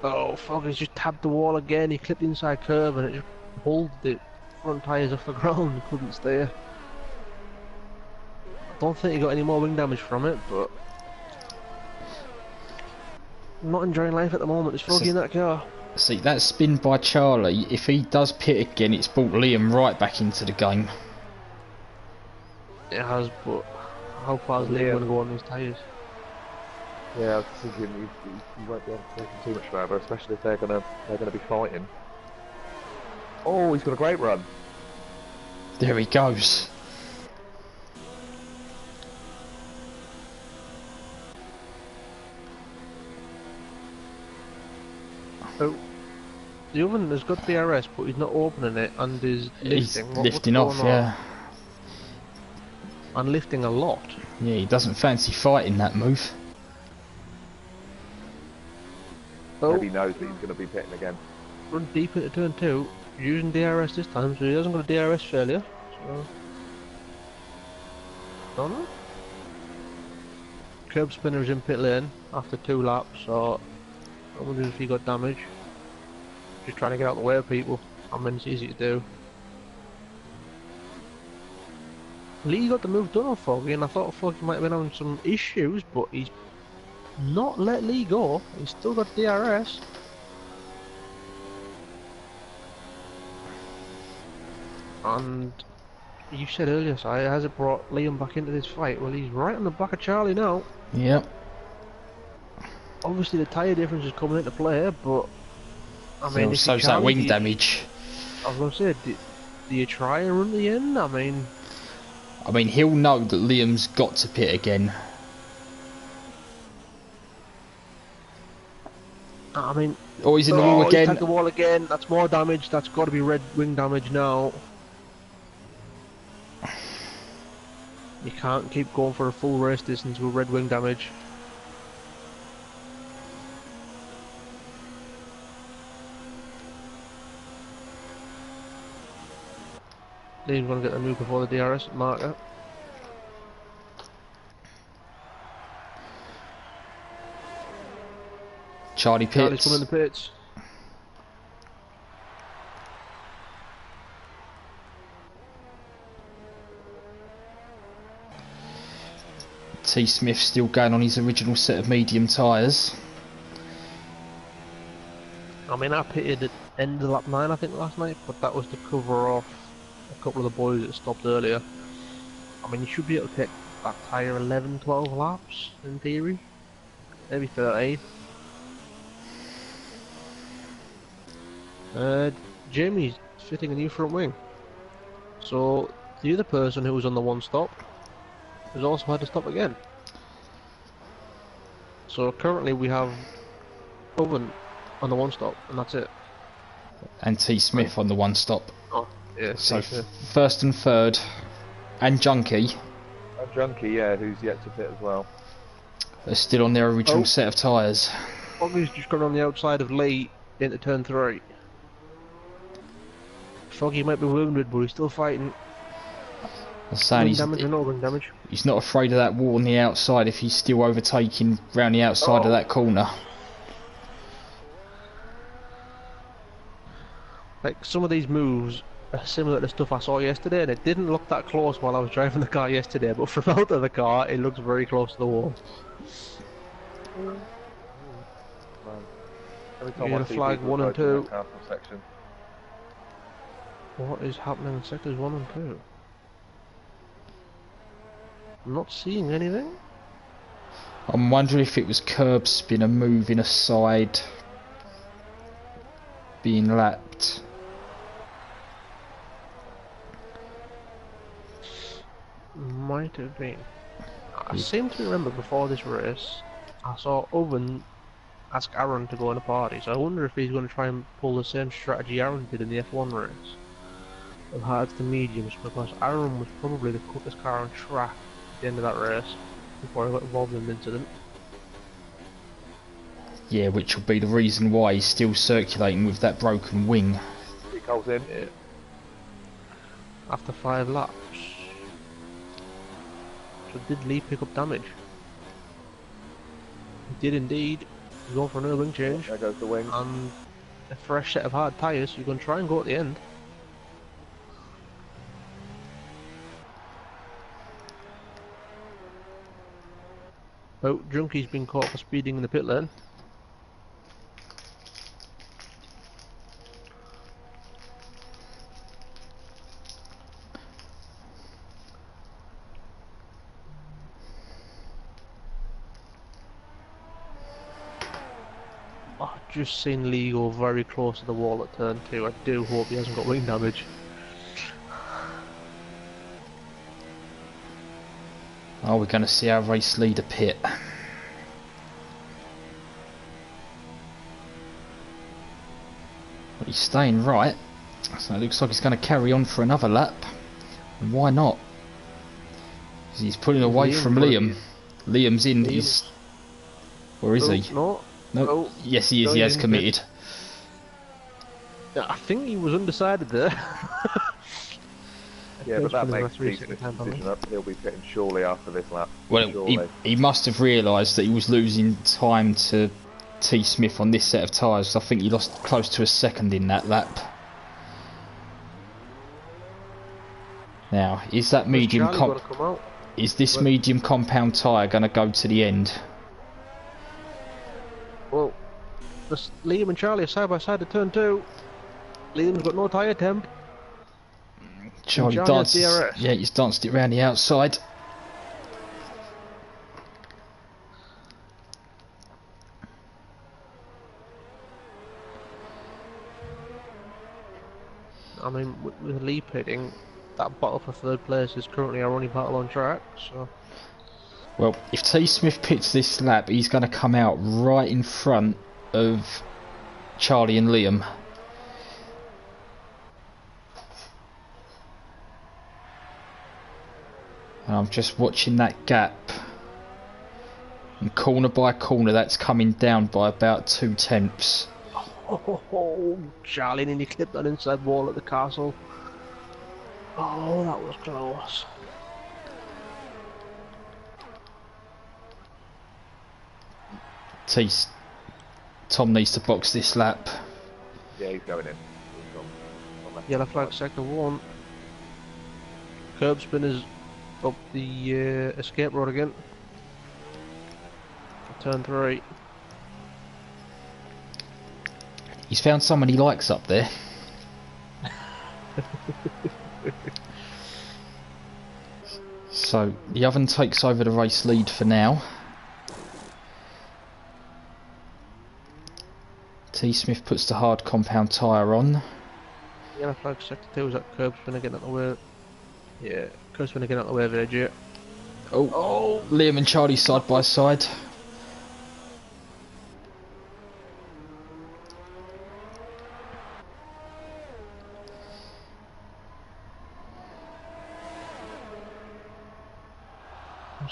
Oh, Foggy's just tapped the wall again, he clipped the inside curve and it just pulled the front tyres off the ground, he couldn't stay. I don't think he got any more wing damage from it, but... I'm not enjoying life at the moment, there's Foggy in that car. See, that spin by Charlie, if he does pit again, it's brought Liam right back into the game. It has, but how far is Liam going to go on these tyres? Yeah, I was thinking you won't be able to take him too much further, especially if they're gonna be fighting. Oh, he's got a great run. There he goes. Oh, the oven has got DRS, but he's not opening it and is lifting. He's lifting off, yeah. And lifting a lot. Yeah, he doesn't fancy fighting that move. Oh. Maybe he knows that he's going to be pitting again. Run deep into turn 2, using DRS this time, so he hasn't got a DRS failure. So... Don't know. curb spinner is in pit lane after 2 laps, so I wonder if he got damage. Just trying to get out of the way of people. I mean, it's easy to do. Lee got the move done on Foggy, and I thought Foggy might have been having some issues, but he's not let Lee go. He's still got DRS. And you said earlier, Si, has it brought Liam back into this fight? Well, he's right on the back of Charlie now. Yep. Obviously, the tyre difference is coming into play, but I mean, if so's you that can, wing damage. I was gonna say, do you try and run to the end? I mean, he'll know that Liam's got to pit again. Oh, he's in the wall again. He's tagged the wall again. That's more damage. That's got to be red wing damage now. You can't keep going for a full race distance with red wing damage. Liam's going to get the move before the DRS marker. Charlie's coming in the pits. T. Smith still going on his original set of medium tyres. I mean, I pitted at end of lap 9 I think last night, but that was to cover off a couple of the boys that stopped earlier. I mean, you should be able to pick that tyre 11, 12 laps in theory. Maybe 13. Jamie's fitting a new front wing. So the other person who was on the one stop has also had to stop again. So currently we have Owen on the one stop, and that's it. And T. Smith on the one stop. Oh, yeah. So first and third, and Junkie. And Junkie, yeah, who's yet to pit as well. They're still on their original set of tyres. Foggy's just gone on the outside of Lee into turn 3. Foggy might be wounded, but he's still fighting. I'm saying he's not afraid of that wall on the outside if he's still overtaking round the outside of that corner. Like, some of these moves are similar to stuff I saw yesterday, and it didn't look that close while I was driving the car yesterday, but from out of the car it looks very close to the wall. You're going to flag 1 and 2. What is happening in sectors 1 and 2? I'm not seeing anything. I'm wondering if it was curb spinner moving aside, being lapped. Might have been. I seem to remember before this race, I saw Owen ask Aaron to go in a party, so I wonder if he's going to try and pull the same strategy Aaron did in the F1 race of hards to mediums, because Aaron was probably the quickest car on track at the end of that race before he got involved in an incident. Yeah, which will be the reason why he's still circulating with that broken wing. He calls in. Yeah. After 5 laps. So did Lee pick up damage? He did indeed. He's going for another wing change. There goes the wing. And a fresh set of hard tyres, so you're going to try and go at the end. Oh, Junkie's been caught for speeding in the pit lane. I've just seen Lee go very close to the wall at turn 2. I do hope he hasn't got wing damage. Oh, we're going to see our race leader pit. But he's staying right, so it looks like he's going to carry on for another lap. And why not? 'Cause he's pulling away from Liam. Liam's in. He's... Where is he? No. No. Oh. Yes, he is. He has committed. I think he was undecided there. I Yeah, but that makes three T second Smith's time penalty. position up. He'll be pitting surely after this lap. Well, Surely. he must have realised that he was losing time to T Smith on this set of tyres. I think he lost close to a second in that lap. Now, is that medium is this medium compound tyre going to go to the end? Well, Liam and Charlie are side by side at turn 2. Liam's got no tyre temp. Charlie dances. Yeah, he's danced it around the outside. I mean, with Lee pitting, that battle for third place is currently our only battle on track, so... Well, if T Smith pits this lap, he's going to come out right in front of Charlie and Liam. And I'm just watching that gap. And corner by corner, that's coming down by about 2/10. Oh, Charlie nearly clipped that inside wall at the castle. Oh, that was close. Tom needs to box this lap. Yeah, he's going in. Yellow flag sector 1. Curb spinners up the escape road again. Turn 3. He's found someone he likes up there. So the oven takes over the race lead for now. T Smith puts the hard compound tyre on. Yellow flag sector 2 is that curb spinner getting out the way. Yeah, curb spinner getting out the way of AJ. Oh, Liam and Charlie side by side.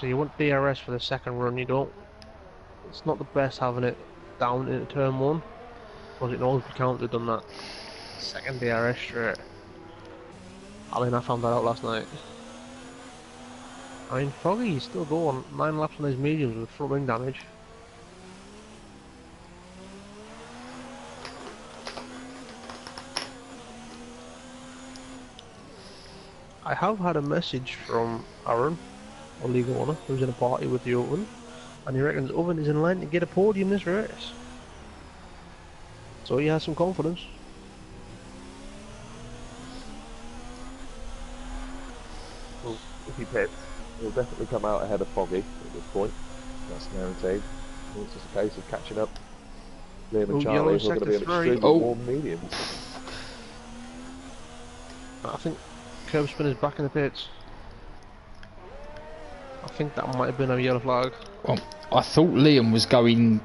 So you want DRS for the second run, you don't. It's not the best having it down into turn 1, because it always be counted on that second DRS straight. I mean, I found that out last night. I mean, Foggy's still going 9 laps on his mediums with front wing damage. I have had a message from Aaron, our league owner, who's in a party with the Oven, and he reckons Oven is in line to get a podium this race. So he has some confidence. Well, if he pits, he'll definitely come out ahead of Foggy at this point. That's guaranteed. It's just a case of catching up. Liam and Charlie are going to be an extremely warm medium. I think curb spinner's back in the pits. I think that might have been a yellow flag. Well, I thought Liam was going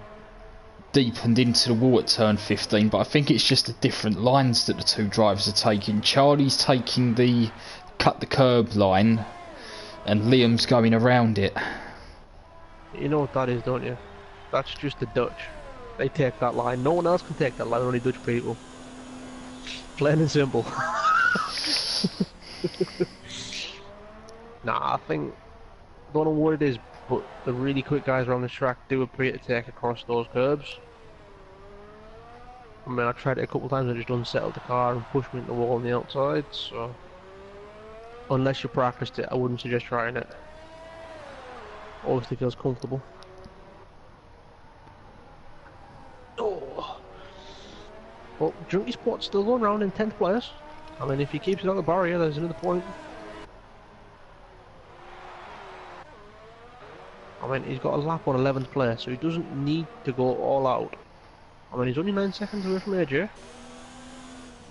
deep and into the wall at turn 15, but I think it's just the different lines that the two drivers are taking. Charlie's taking the cut the curb line, and Liam's going around it. You know what that is, don't you? That's just the Dutch. They take that line. No one else can take that line, only Dutch people. Plain and simple. Nah, I think, don't know what it is, but the really quick guys around the track do appear to take across those curbs. I mean, I tried it a couple of times, I just unsettled the car and pushed me into the wall on the outside, so... Unless you practiced it, I wouldn't suggest trying it. Obviously feels comfortable. Oh! Well, Junkie Spot's still going around in 10th place. I mean, if he keeps it on the barrier, there's another point. I mean, he's got a lap on 11th place, so he doesn't need to go all out. I mean, he's only 9 seconds away from AJ.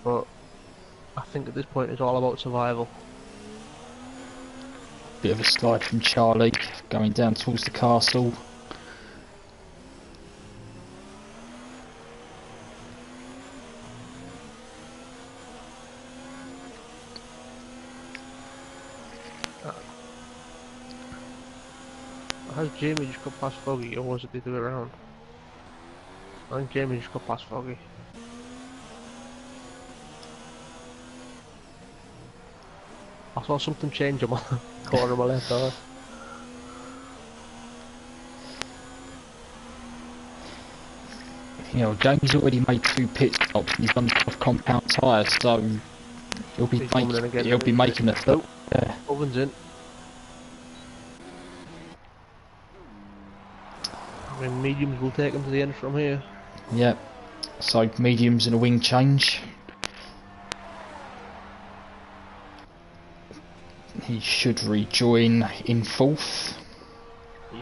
But I think at this point it's all about survival. Bit of a slide from Charlie, going down towards the castle. Has Jamie just got past Foggy, or was it the other way around? I think Jamie just got past Foggy. I saw something change on my corner of my left eye. You know, Jamie's already made 2 pit stops. He's done soft compound tyres, so he'll be making a third. Yeah. Oven's in. I mean, mediums will take him to the end from here. Yeah. So mediums and a wing change. He should rejoin in 4th.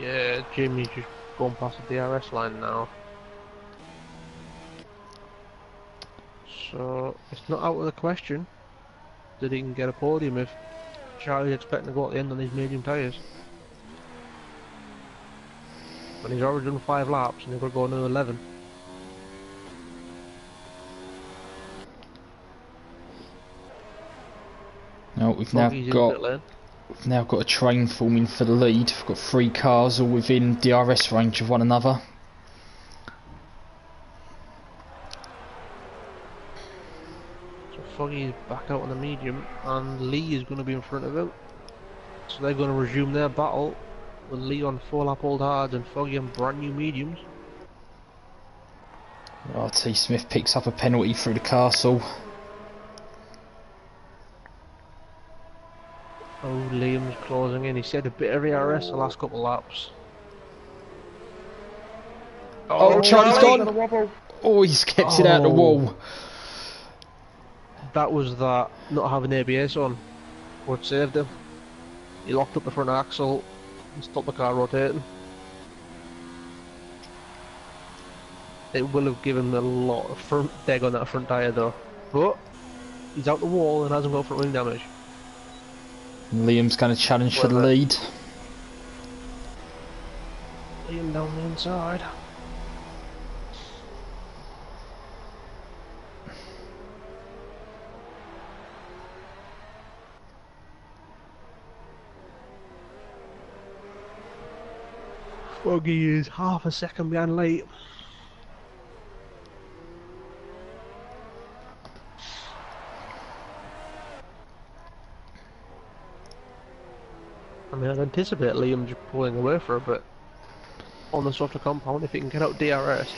Yeah, Jimmy's just gone past the DRS line now. So, it's not out of the question that he can get a podium if Charlie's expecting to go at the end on these medium tyres. But he's already done 5 laps and they've got to go another 11. Now we've now got a train forming for the lead. We've got 3 cars all within DRS range of one another. So Foggy's back out on the medium and Lee is going to be in front of him. So they're going to resume their battle with Lee on 4-lap old hards and Foggy on brand new mediums. RT Smith picks up a penalty through the castle. Oh, Liam's closing in. He said a bit of ERS the last couple of laps. Oh, Charlie's gone! Oh, he's kept it out the wall. That was that not having ABS on what saved him. He locked up the front axle and stopped the car rotating. It will have given him a lot of front deg on that front tyre though. But he's out the wall and hasn't got front wing damage. Liam's going to challenge for the lead. Liam down the inside. Foggy is half a second behind late. I mean, I'd anticipate Liam just pulling away for a bit on the softer compound if he can get out DRS.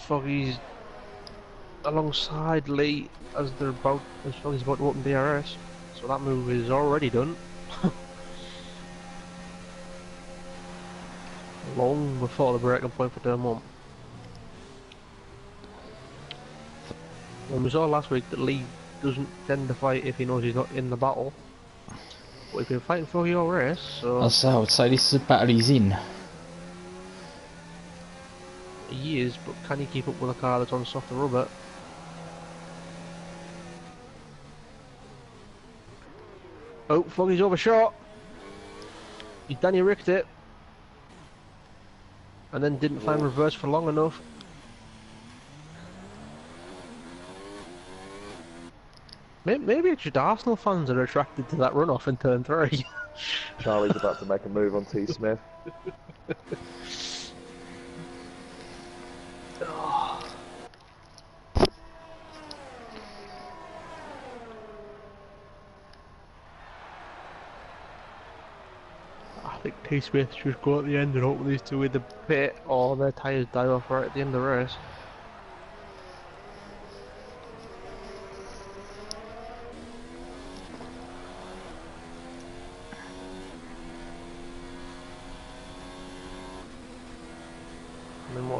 Foggy's alongside Lee as Foggy's about to open DRS, so that move is already done. Long before the breaking point for turn 1. And we saw last week that Lee doesn't tend to fight if he knows he's not in the battle. But he's been fighting for your race, so... I would say this is a battle he's in. He is, but can he keep up with a car that's on softer rubber? Oh, Foggy's overshot! He Danny ricked it. And then didn't find reverse for long enough. Maybe it's just Arsenal fans that are attracted to that runoff in turn 3. Charlie's about to make a move on T. Smith. I think T. Smith should go at the end and hope these two in the pit or their tyres die off right at the end of the race.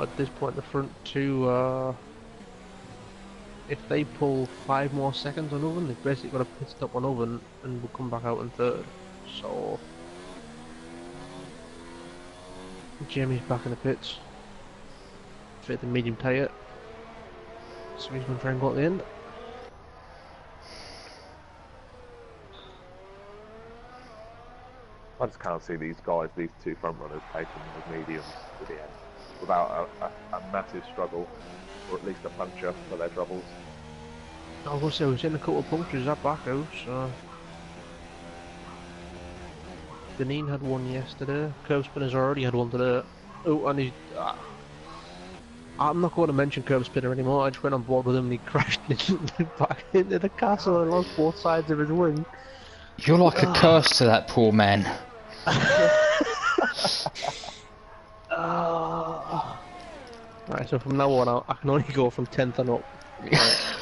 At this point the front two, if they pull 5 more seconds on Oven, they've basically got a pit stop on Oven and will come back out in 3rd. So Jamie's back in the pits, fit the medium tyre, so he's going to try and go at the end. I just can't see these guys, these 2 front runners, taking the mediums to the end without a massive struggle, or at least a puncture for their troubles. I was going to say, we've seen a couple of punctures at Baku, so... Deneen had one yesterday, Curb Spinner's already had one today. Oh, and he's... I'm not going to mention Curb Spinner anymore. I just went on board with him and he crashed back into the castle and lost both sides of his wing. You're like a curse to that poor man. Right, so from now on, I can only go from 10th and up. Right.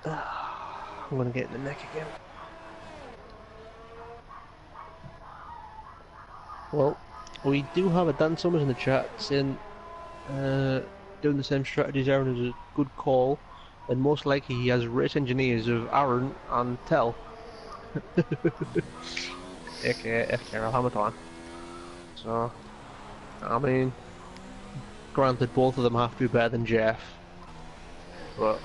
I'm gonna get in the neck again. Well, we do have a Dan Summers in the chat saying doing the same strategy as Aaron is a good call, and most likely he has race engineers of Aaron and Tell. aka FTRL Hammer Time. So, I mean, granted, both of them have to be better than Jeff, but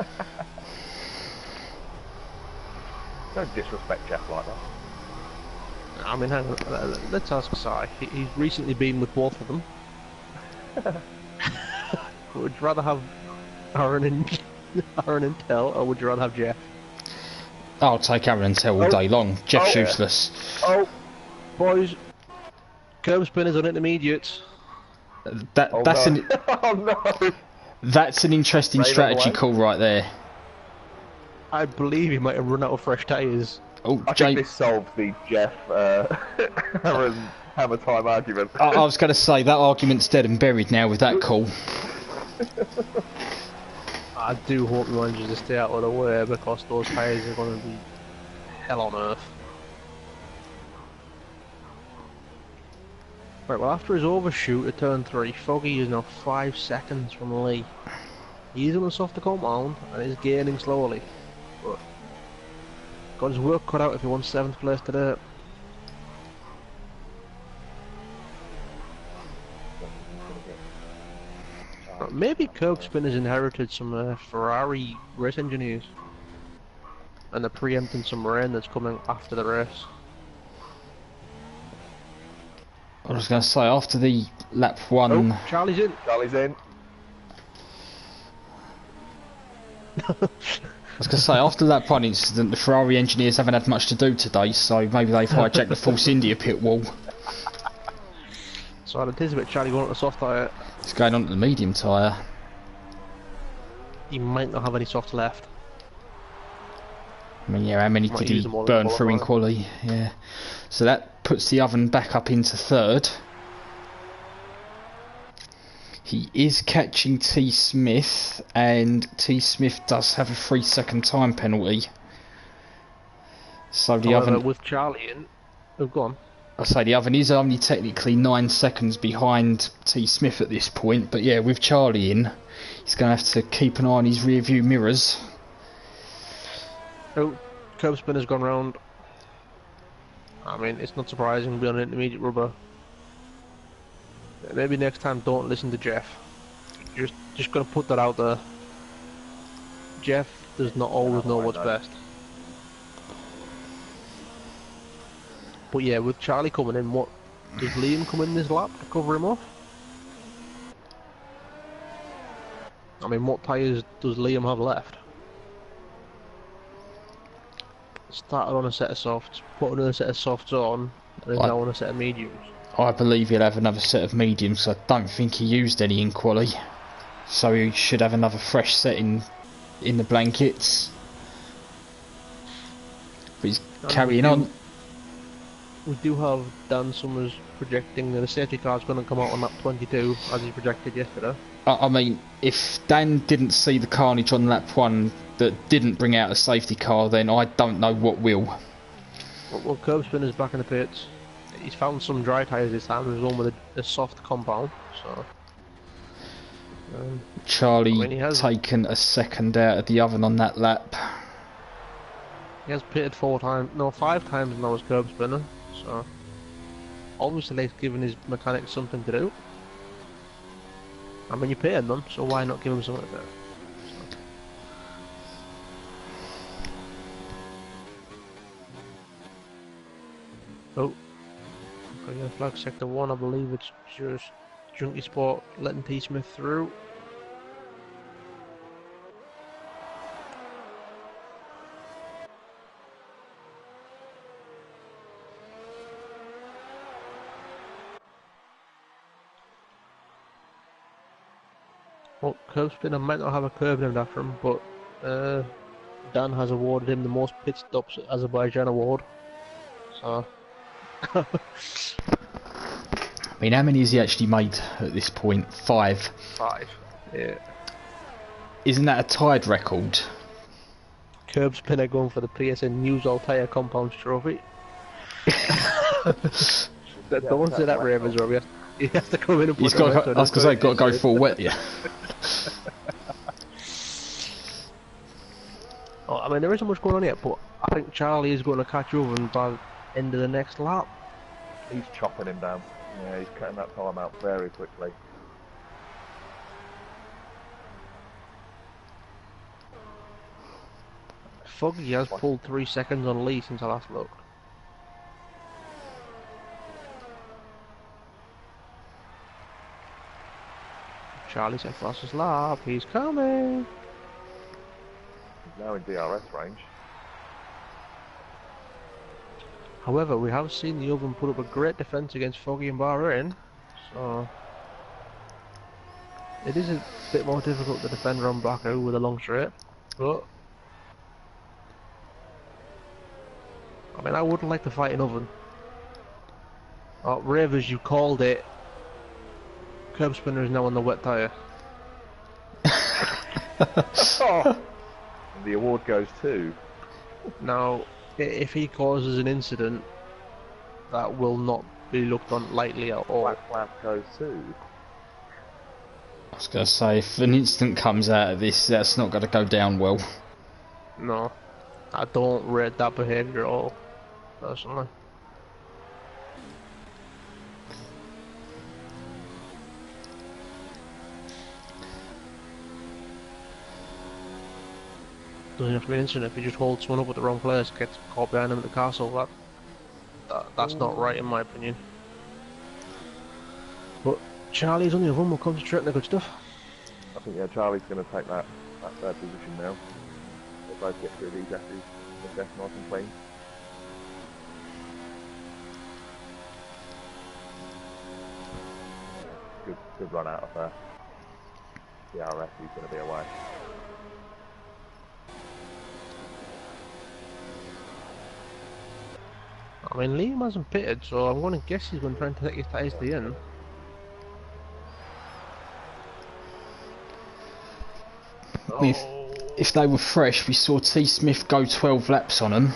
Don't disrespect Jeff like that. I mean, hang on, let's ask Si. He's recently been with both of them. Would you rather have Aaron and Tell, or would you rather have Jeff? I'll take Aaron and Tell all day long. Jeff's useless. Oh, boys, curb spinners on intermediates. That's no. Oh no! That's an interesting strategy call right there. I believe he might have run out of fresh tyres. Oh, I think this solved the Jeff Aaron Hammer Time argument. I was going to say that argument's dead and buried now with that call. I do hope he manages to stay out of the way because those tyres are going to be hell on earth. Right, well after his overshoot at turn 3, Foggy is now 5 seconds from Lee. He's on a softer compound and is gaining slowly. But got his work cut out if he wants 7th place today. Maybe Curb Spinner's inherited some Ferrari race engineers. And they're preempting some rain that's coming after the race. I was going to say, after the lap 1... Oh, Charlie's in! Charlie's in. I was going to say, after that one incident, the Ferrari engineers haven't had much to do today, so maybe they've hijacked the Force India pit wall. So I'd anticipate Charlie going on the soft tyre. It's going on to the medium tyre. He might not have any softs left. I mean, yeah, how many did he burn through in quali? Yeah. So that puts the oven back up into 3rd. He is catching T. Smith, and T. Smith does have a 3-second time penalty. So the oven... with Charlie in... Oh, go on. I say the oven is only technically 9 seconds behind T. Smith at this point, but yeah, with Charlie in, he's going to have to keep an eye on his rear view mirrors. Oh, curb spinner's gone round. I mean, it's not surprising to be on an intermediate rubber. Maybe next time don't listen to Jeff. Just gonna put that out there. Jeff does not always know what's best. But yeah, with Charlie coming in, what does Liam come in this lap to cover him off? I mean, what tyres does Liam have left? Started on a set of softs, put another set of softs on, and is now on a set of mediums. I believe he'll have another set of mediums. I don't think he used any in quali, so he should have another fresh set in the blankets. But he's carrying on. We do have Dan Summers projecting that the safety car is going to come out on lap 22, as he projected yesterday. I mean, if Dan didn't see the carnage on lap 1 that didn't bring out a safety car, then I don't know what will. Well, curb spinner's back in the pits. He's found some dry tyres this time. There's one with a soft compound, so... Charlie taken a second out of the oven on that lap. He has pitted 5 times now as curb spinner, so... Obviously he's giving his mechanics something to do. I mean, you're paying them, so why not give them something to do? Oh, okay, flag sector 1, I believe it's just Junkie Sport letting T. Smith through. Well, curb spinner might not have a curb named after him, but Dan has awarded him the most pit stops at Azerbaijan award. So. I mean, how many has he actually made at this point? 5. 5. Yeah. Isn't that a tied record? Curb spinner going for the PSN News All Tyre Compounds Trophy. Don't say that, Ravens, Rob. You have to come in and put He's got. I was going to say, got to go full wet, yeah. Oh, I mean, there isn't much going on yet, but I think Charlie is going to catch over and by the end of the next lap. He's chopping him down. Yeah, he's cutting that time out very quickly. Foggy has pulled 3 seconds on Lee since I last looked. Charlie's at fastest lap, he's coming! He's now in DRS range. However, we have seen the Oven put up a great defence against Foggy and Bahrain, so it is a bit more difficult to defend around Baku with a long straight, but I mean, I wouldn't like to fight an Oven. Oh, Ravers, you called it. Curb spinner is now on the wet tyre. Oh. And the award goes to... Now, if he causes an incident, that will not be looked on lightly at all. Black flag goes to... I was going to say, if an incident comes out of this, that's not going to go down well. No, I don't rate that behaviour at all, personally. Doesn't have to be an incident if you just hold someone up at the wrong place, gets caught behind him at the castle. That's not right in my opinion. But Charlie's on the other one, we'll concentrate on the good stuff. I think, yeah, Charlie's going to take that third position now. They'll both get through these S's, nice and clean. Good run out of there. DRS, he's going to be away. I mean, Liam hasn't pitted, so I'm going to guess he's going to try and take his tyres to the end. If they were fresh, we saw T. Smith go 12 laps on them.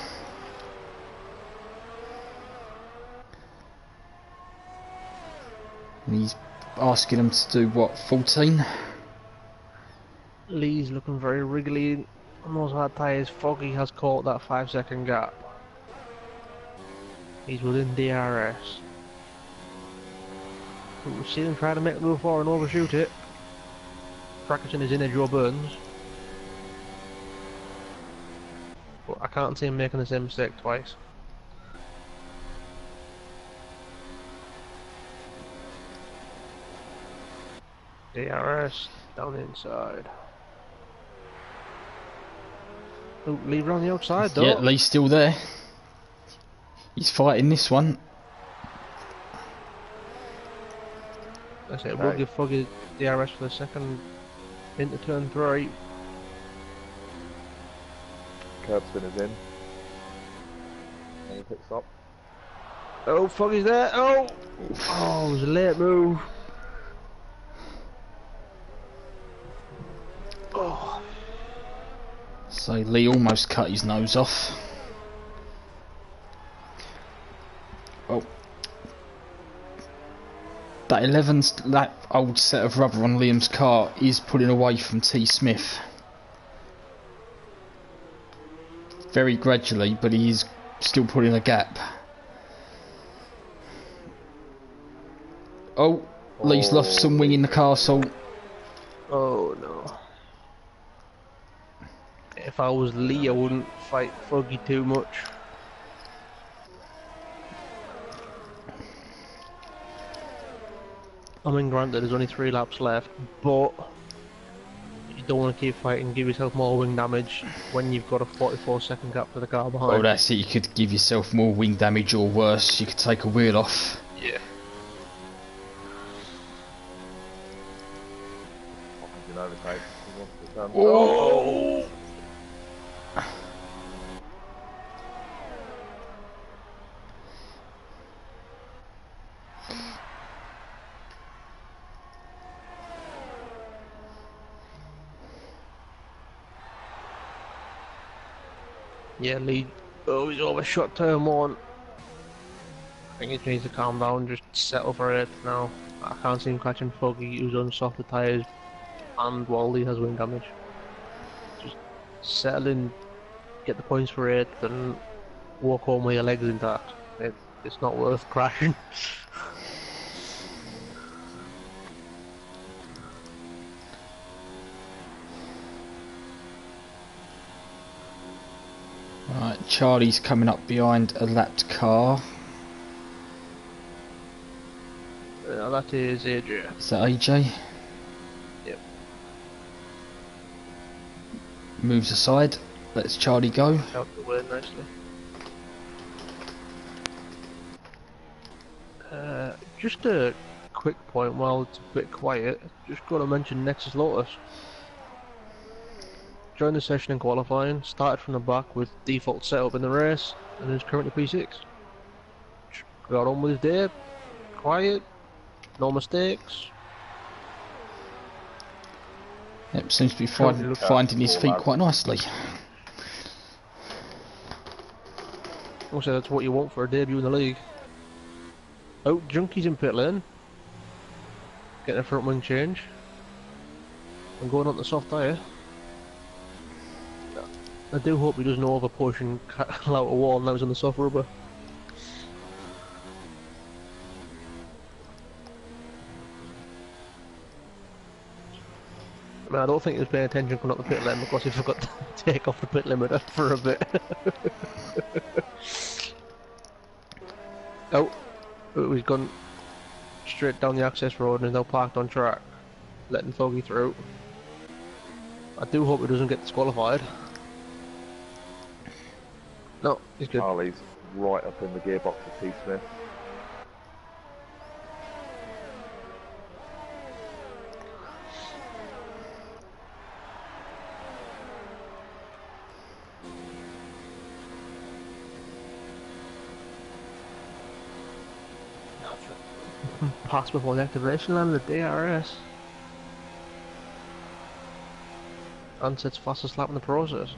And he's asking them to do what, 14? Lee's looking very wriggly on those hard tyres. Foggy has caught that 5-second gap. He's within DRS. We've seen him try to make a move forward and overshoot it. Practicing his inner Joe Burns. But I can't see him making the same mistake twice. DRS down inside. Oh, Lee on the outside though. Yeah, Lee's still there. He's fighting this one. That's it, we'll give Foggy DRS for the second into turn 3. Curb spinner's in. And a pit stop. Oh, Foggy's there. Oh! Oh, it was a late move. Oh. So Lee almost cut his nose off. Oh. That 11's that old set of rubber on Liam's car is pulling away from T. Smith. Very gradually, but he is still pulling a gap. Oh, Lee's lost some wing in the castle. Oh no. If I was Lee, I wouldn't fight Foggy too much. I mean, granted, there's only 3 laps left, but you don't want to keep fighting, give yourself more wing damage when you've got a 44-second gap to the car behind. Oh, that's it. You could give yourself more wing damage, or worse, you could take a wheel off. Yeah. overtake. He wants to turn. Oh! Yeah, lead. Oh, he's overshot turn one. I think he needs to calm down, just settle for it now. I can't see him catching Foggy, who's on softer tyres, and Wally has wing damage. Just settle in, get the points for it, and walk home with your legs intact. It's not worth crashing. Right, Charlie's coming up behind a lapped car. That is AJ. Is that AJ? Yep. Moves aside, lets Charlie go. Out the way nicely. Just a quick point while it's a bit quiet, just got to mention Nexus Lotus. Joined the session in qualifying, started from the back with default setup in the race, and is currently P6. Just got on with his day, quiet, no mistakes. Yep, seems to be finding his feet quite nicely. Also, that's what you want for a debut in the league. Oh, Junkie's in pit lane. Getting a front wing change. And going on the soft tyre. I do hope he doesn't over push and out a wall now he's on the soft rubber. I mean, I don't think he was paying attention coming up the pit lane because he forgot to take off the pit limiter for a bit. Oh, he's gone straight down the access road and is now parked on track, letting Foggy through. I do hope he doesn't get disqualified. No, he's good. Charlie's right up in the gearbox of T. Smith. Pass before the activation and the DRS. And sets fastest lap in the process.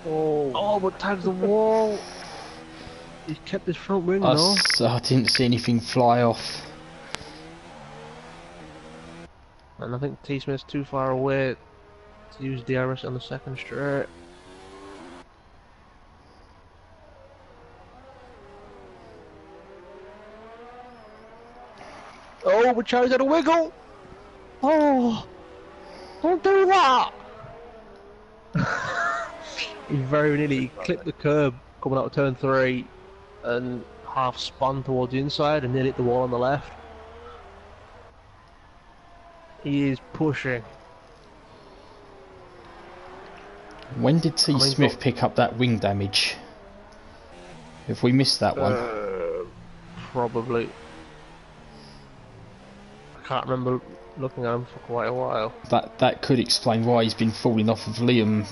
Oh, but tags the wall. He's kept his front wing though. I didn't see anything fly off. And I think T Smith's too far away to use DRS on the second straight. Oh, but Charlie's had a wiggle! Oh! Don't do that! He very nearly clipped the curb coming out of turn 3 and half spun towards the inside and nearly hit the wall on the left. He is pushing. When did T. Smith pick up that wing damage? Have we missed that one? Probably. I can't remember looking at him for quite a while. That could explain why he's been falling off of Liam.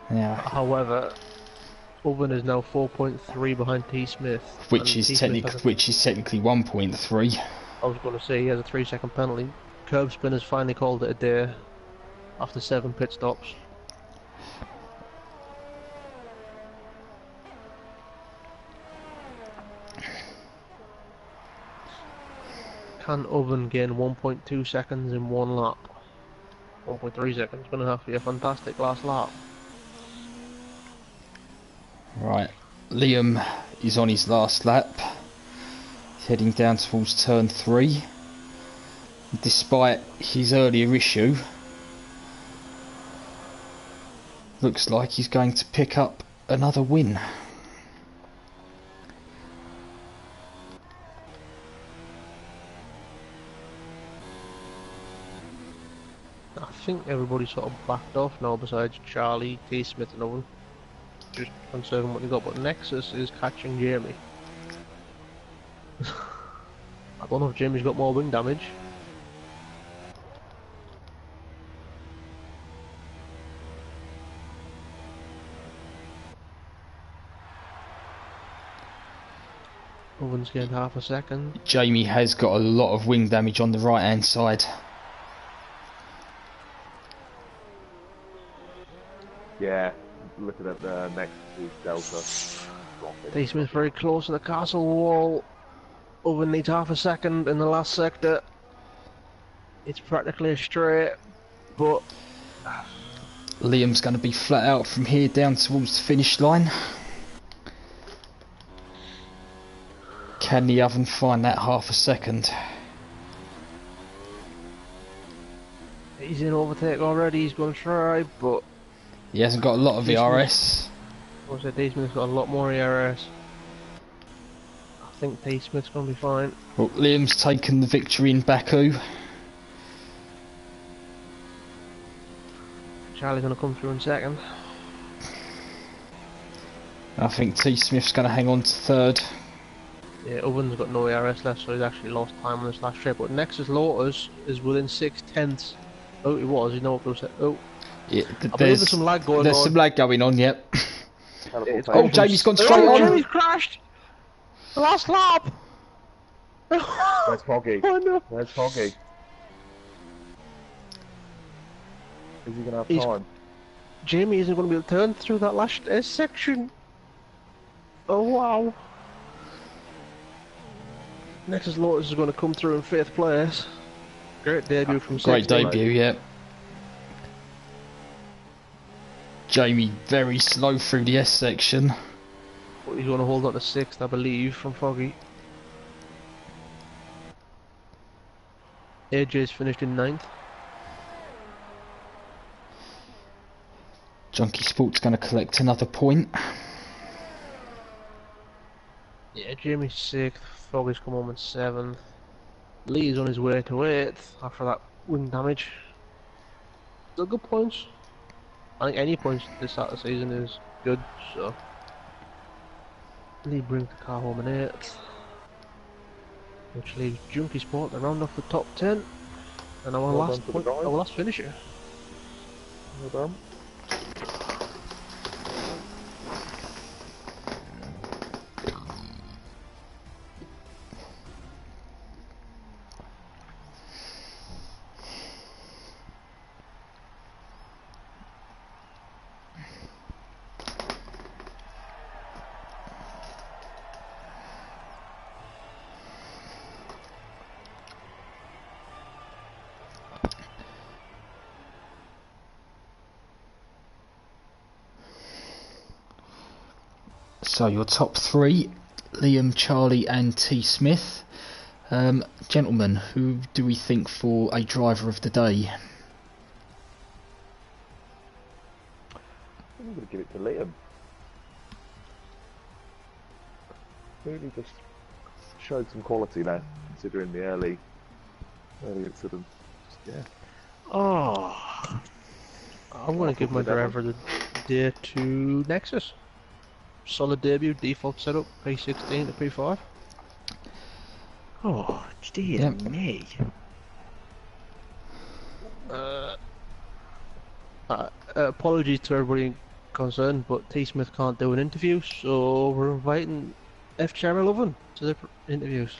Yeah. However, Oven is now 4.3 behind T. Smith, which is technically 1.3. I was going to say he has a 3-second penalty. Curb Spin has finally called it a day after 7 pit stops. Can Oven gain 1.2 seconds in one lap? 1.3 seconds, going to have to be a fantastic last lap. Right, Liam is on his last lap. He's heading down towards turn 3. Despite his earlier issue, looks like he's going to pick up another win. I think everybody sort of backed off now besides Charlie, T. Smith and Owen. Just conserving what they got, but Nexus is catching Jamie. I don't know if Jamie's got more wing damage. Owen's gained half a second. Jamie has got a lot of wing damage on the right hand side. Yeah, looking at the next to Delta. T-Smith very close to the castle wall. Owen needs half a second in the last sector. It's practically a straight, but Liam's going to be flat out from here down towards the finish line. Can the oven find that half a second? he's in overtake already. He's going to try, but He hasn't got a lot of ERS. I said T-Smith's got a lot more ERS. I think T-Smith's going to be fine. Well, Liam's taken the victory in Baku. Charlie's going to come through in second. I think T. Smith's going to hang on to third. Yeah, Owen's got no ERS left, so he's actually lost time on this last trip. But Nexus Lotus is within 6/10. Oh, he was. You know what was it? Oh, Yeah, there's some lag going on. There's some lag going on. Yep. Oh, Jamie's gone straight on. Jamie's crashed. The last lap. Where's Foggy? Oh, no. Where's Foggy? Is he gonna have time? Jamie isn't going to be able to turn through that last section. Oh wow. Nexus Lotus is going to come through in 5th place. Great debut from 6th. Great debut, yeah. Jamie very slow through the S section. But he's going to hold on to 6th, I believe, from Foggy. AJ's finished in 9th. Junkie Sport's going to collect another point. Yeah, Jamie's 6th. Foggy's come home in 7th. Lee's on his way to 8th after that wing damage. Still good points. I think any points this start of the season is good, so Lee brings the car home in 8th, which leaves Junkie Sport to round off the top 10 and our last finisher. Well done. So your top 3, Liam, Charlie and T. Smith. Gentlemen, who do we think for a driver of the day? I'm going to give it to Liam. Really just showed some quality there, considering the early incident. Just, yeah. Oh, I'm going to give my driver the day to Nexus. Solid debut, default setup, P16 to P5. Oh, dear me. Apologies to everybody concerned, but T. Smith can't do an interview, so we're inviting FTRL Oven to the interviews.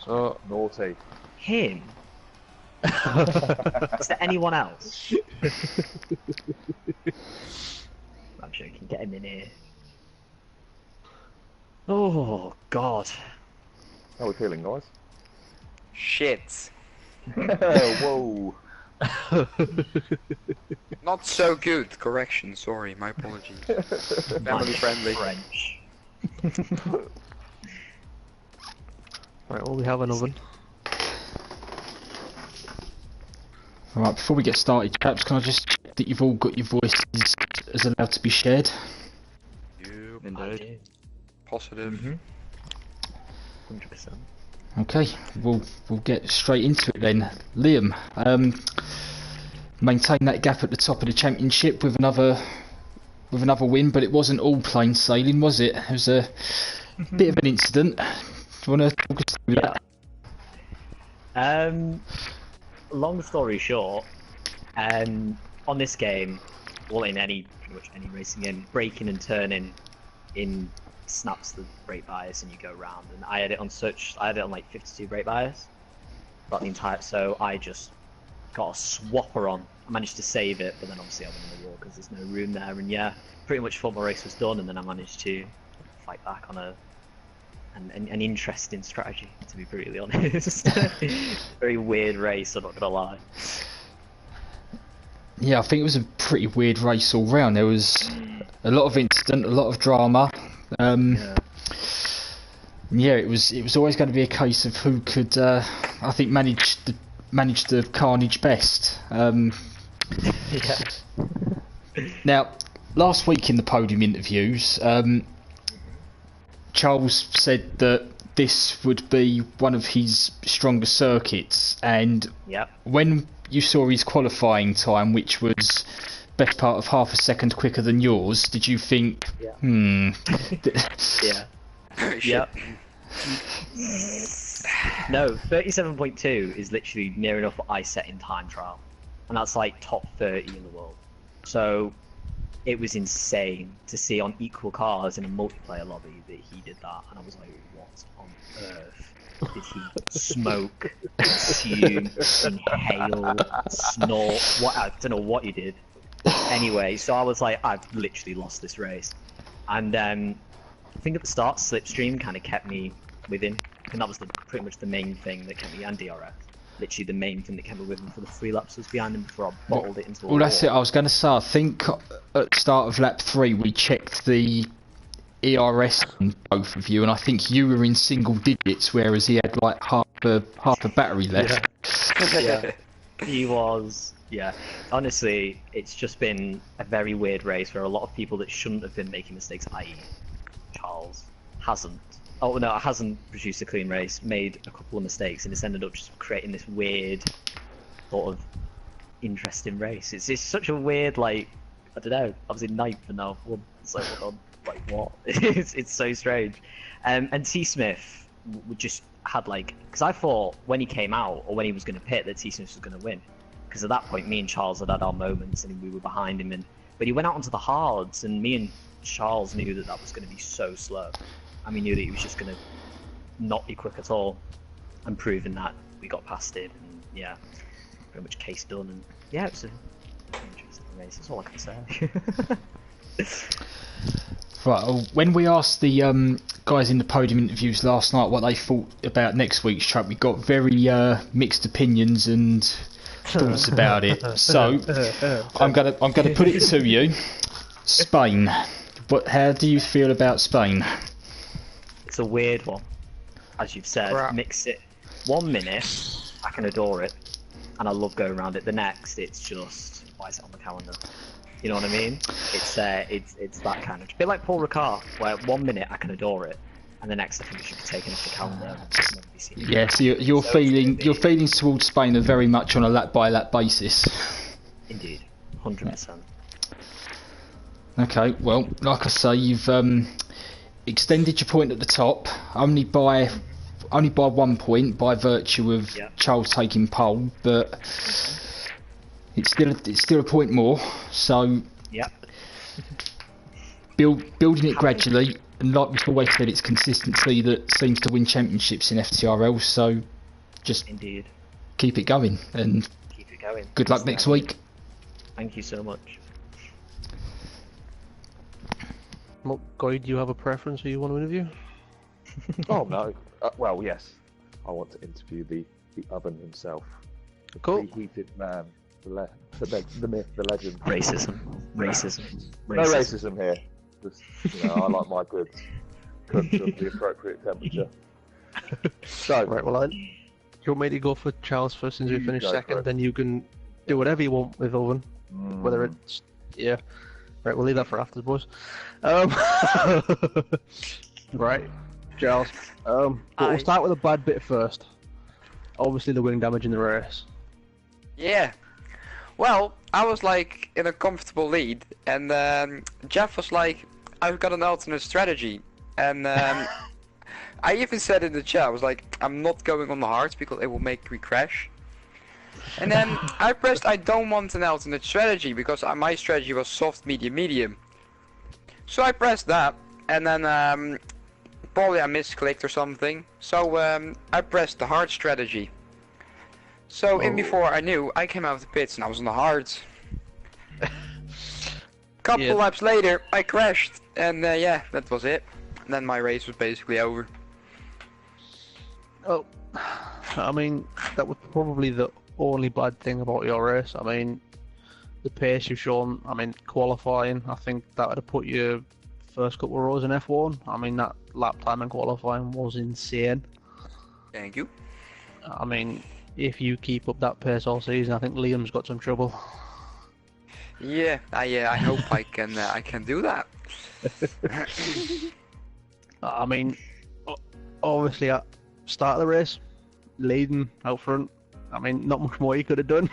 So Naughty. Him? Is there anyone else? I'm joking, get him in here. Oh, God. How are we feeling, guys? Shit. Whoa. Not so good. Correction, sorry, my apologies. Family friendly. French. right, well, we have an oven. Alright, before we get started, chaps, can I just check that you've all got your voices as allowed to be shared? You Indeed. positive. 100%. Okay, we'll get straight into it then. Liam, maintained that gap at the top of the championship with another win, but it wasn't all plain sailing, was it? It was a bit of an incident. Do you want to talk us through that? Long story short, on this game, well, in pretty much any racing game, braking and turning in snaps the brake bias and you go round. And I had it on like 52 brake bias. Got the entire, so I just got a swapper on. I managed to save it, but then obviously I went in the wall because there's no room there. And yeah, pretty much thought my race was done, and then I managed to fight back on an interesting strategy, to be brutally honest. Very weird race, I'm not gonna lie. Yeah, I think it was a pretty weird race all round. There was a lot of incident, a lot of drama. Yeah, it was always going to be a case of who could, I think, manage the carnage best. Yeah. Now, last week in the podium interviews, Charles said that this would be one of his stronger circuits, and when you saw his qualifying time, which was best part of half a second quicker than yours, did you think, Yeah. Yep. No, 37.2 is literally near enough what I set in time trial, and that's like top 30 in the world. So it was insane to see on equal cars in a multiplayer lobby that he did that, and I was like, what on earth did he smoke, consume, inhale, snort? What, I don't know what he did. Anyway, so I was like, I've literally lost this race. And I think at the start, Slipstream kind of kept me with him, and that was pretty much the main thing that kept me, and DRS. Literally the main thing that kept me with him for the 3 laps was behind him before I bottled it into a wall. Well, that's it. I was going to say, I think at the start of lap 3 we checked the ERS on both of you, and I think you were in single digits, whereas he had like half a battery left. Yeah. He was. Yeah, honestly, it's just been a very weird race where a lot of people that shouldn't have been making mistakes, i.e. Charles, hasn't produced a clean race, made a couple of mistakes, and it's ended up just creating this weird, sort of, interesting race. It's such a weird, like, I don't know, I was in 9th and now I've won, so hold on, like, what? it's so strange. And T. Smith just had, like, because I thought when he came out, or when he was going to pit, that T. Smith was going to win. Because at that point, me and Charles had our moments, and we were behind him. But he went out onto the hards, and me and Charles knew that was going to be so slow. And we knew that he was just going to not be quick at all. And proving that, we got past it, and yeah, pretty much case done. And yeah, it's an interesting race. That's all I can say. Right, well, when we asked the guys in the podium interviews last night what they thought about next week's track, we got very mixed opinions and thoughts about it. So I'm gonna put it to you. Spain. How do you feel about Spain? It's a weird one, as you've said. Crap. Mix it. 1 minute, I can adore it, and I love going around it. The next, it's just, why is it on the calendar? You know what I mean? It's that kind of, a bit like Paul Ricard, where 1 minute I can adore it, and the next I think it should be taken off the calendar and just never be seen. Yeah, so your feelings towards Spain are very much on a lap by lap basis. Indeed, 100%. Okay, well, like I say, you've extended your point at the top only by 1 point by virtue of Charles taking pole, but it's still a point more. So building it gradually, and like we've always said, it's consistency that seems to win championships in FTRL. So just keep it going, and good luck next week. Thank you so much. Well, Guy, do you have a preference who you want to interview? Oh no. Well, yes. I want to interview the oven himself. The preheated man, the myth, the legend. Racism. No racism here. Just, I like my goods cooked at the appropriate temperature. So, right, well, do you want me to go for Charles first since we finished second? Then you can do whatever you want with oven. Whether it's right, we'll leave that for after, boys. Right, Charles. We'll start with a bad bit first. Obviously, the wing damage in the race. Yeah. Well, I was like in a comfortable lead, and Jeff was like, "I've got an alternate strategy," and I even said in the chat, I was like, I'm not going on the hards because it will make me crash. And then I pressed I don't want an alternate strategy because my strategy was soft, medium, medium. So I pressed that, and then probably I misclicked or something. So I pressed the hard strategy. So in before I knew, I came out of the pits and I was on the hards. Couple laps later, I crashed, and yeah, that was it. And then my race was basically over. Oh, I mean, that was probably the only bad thing about your race. I mean, the pace you've shown, I mean, qualifying, I think that would have put you first couple of rows in F1. I mean, that lap time in qualifying was insane. Thank you. I mean, if you keep up that pace all season, I think Liam's got some trouble. Yeah, I hope I can do that. I mean, obviously at start of the race, leading out front. I mean, not much more you could have done.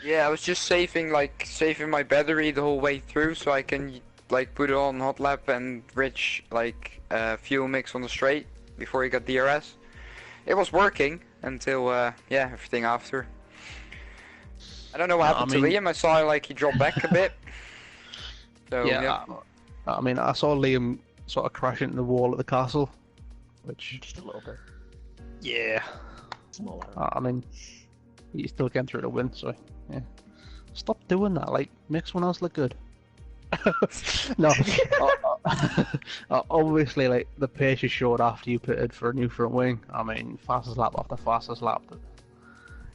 Yeah, I was just saving my battery the whole way through, so I can like put it on hot lap and rich like fuel mix on the straight before you got DRS. It was working until yeah, everything after. I don't know what happened to Liam. I saw like he dropped back a bit. So yeah. I mean, I saw Liam sort of crash into the wall at the castle, which Just a little bit. yeah. Small error. I mean, he still came through to win, so yeah. Stop doing that. Like, make someone else look good. No, obviously, like the pace you showed after you pitted for a new front wing. I mean, fastest lap after fastest lap.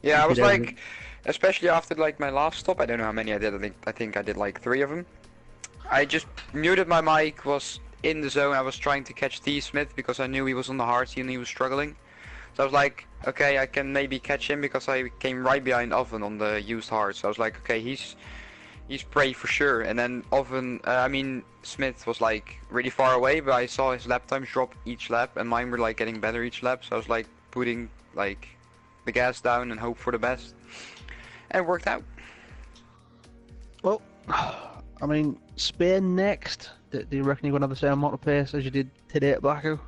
Yeah, I was like, especially after like my last stop. I don't know how many I did. I think I did like 3 of them. I just muted my mic, was in the zone. I was trying to catch T Smith because I knew he was on the hard and he was struggling. So I was like, okay, I can maybe catch him because I came right behind Oven on the used hard. So I was like, okay, he's prey for sure. And then Smith was like really far away, but I saw his lap times drop each lap, and mine were like getting better each lap. So I was like putting like the gas down and hope for the best, and it worked out. Well, I mean, Spain next. Do you reckon you're gonna have the same amount of pace as you did today at Baku?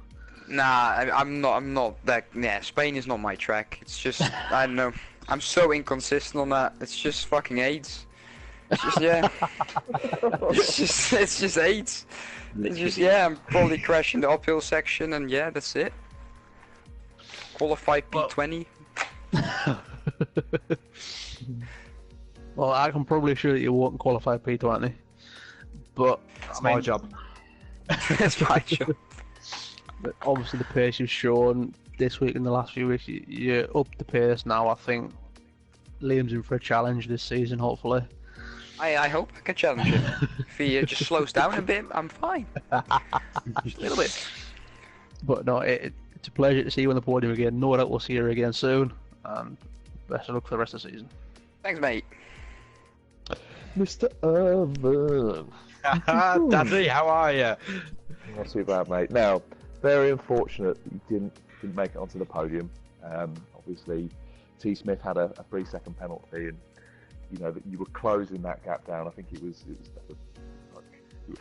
Nah, I'm not that. Yeah, Spain is not my track. It's just I don't know. I'm so inconsistent on that. It's just fucking AIDS. It's just yeah. it's just AIDS. It's just yeah. I'm probably crashing the uphill section, and yeah, that's it. Qualify P20. Well, I can probably assure that you won't qualify P20, but That's my job. That's my job. But obviously the pace you've shown this week and the last few weeks, you're up the pace now. I think Liam's in for a challenge this season, hopefully. I hope I can challenge him. If he just slows down a bit, I'm fine. Just a little bit. But no, it's a pleasure to see you on the podium again. No doubt we'll see you again soon, and best of luck for the rest of the season. Thanks, mate. Mr. Oven. Daddy, how are you? Not too bad, mate. Now, very unfortunate that you didn't make it onto the podium. Obviously, T. Smith had a 3-second penalty, and you know that you were closing that gap down. I think it was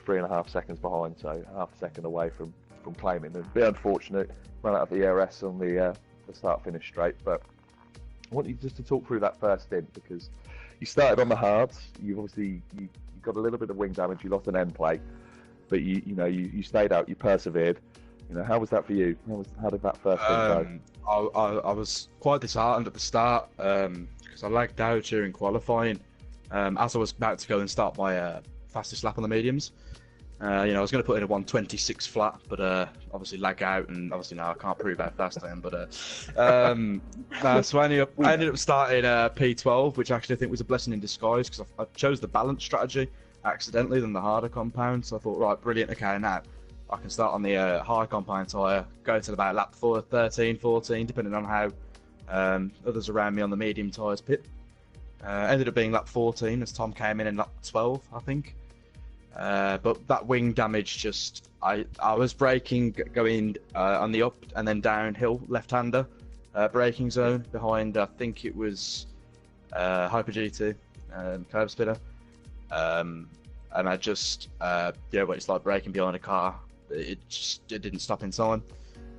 3.5 seconds behind, so half a second away from claiming. It was a bit unfortunate. Ran out of the ERS on the start-finish straight, but I want you just to talk through that first stint, because you started on the hards. You got a little bit of wing damage. You lost an end plate, but you stayed out. You persevered. You know, how was that for you? How did that first stint go? I was quite disheartened at the start because I lagged out during qualifying. As I was about to go and start my fastest lap on the mediums. I was going to put in a 126 flat, but obviously lag out, and obviously now I can't prove how fast I am. But so I ended up starting P12, which actually I think was a blessing in disguise, because I chose the balance strategy accidentally than the harder compound. So I thought, right, brilliant. Okay, now I can start on the high compound tyre, go to about lap 13, 14, depending on how others around me on the medium tyres pit. Ended up being lap 14 as Tom came in lap 12, I think. But that wing damage, just I was braking going on the up and then downhill left-hander braking zone behind, I think it was Hyper GT curb spinner, and I just what it's like braking behind a car. it didn't stop in time.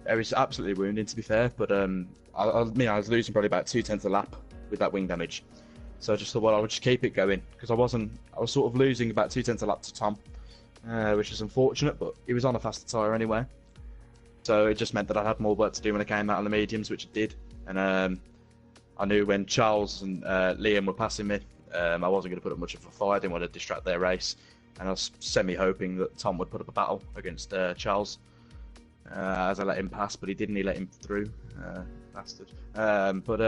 It was absolutely wounding, to be fair, but I was losing probably about 2/10 of a lap with that wing damage. So I just thought, well, I would just keep it going, because I was sort of losing about 2/10 of a lap to Tom, which was unfortunate, but he was on a faster tyre anyway. So it just meant that I had more work to do when I came out on the mediums, which it did. And I knew when Charles and Liam were passing me, I wasn't going to put up much of a fight. I didn't want to distract their race. And I was semi-hoping that Tom would put up a battle against Charles as I let him pass, but he didn't. He let him through, bastard. But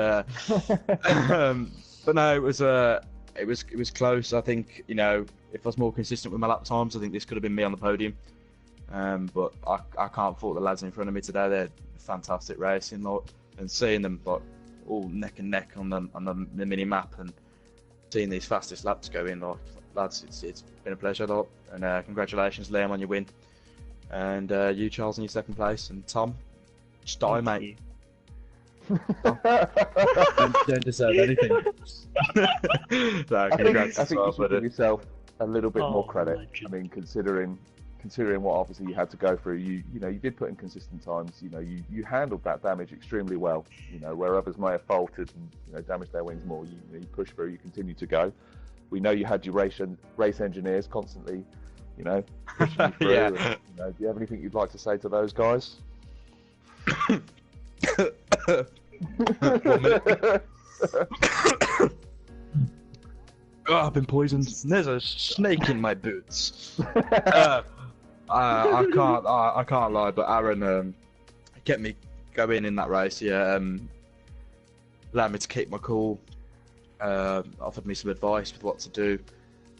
no, it was close. I think, you know, if I was more consistent with my lap times, I think this could have been me on the podium. But I can't fault the lads in front of me today. They're fantastic racing, like, and seeing them like all neck and neck on the mini map and seeing these fastest laps go in, like, lads, it's been a pleasure, lot. And congratulations, Liam, on your win, and you, Charles, in your second place, and Tom, just die, mate. Don't deserve anything. No, I congrats think as you should give yourself a little bit more credit. legend. I mean, considering what obviously you had to go through, you know, you did put in consistent times. You know, you handled that damage extremely well. You know, where others may have faltered and, you know, damaged their wings more, you pushed through, you continued to go. We know you had your race engineers constantly, you know, pushing you through. Yeah. And, you know, do you have anything you'd like to say to those guys? Oh, I've been poisoned. There's a snake in my boots. I can't lie, but Aaron kept me going in that race. Yeah, allowed me to keep my cool. Offered me some advice with what to do.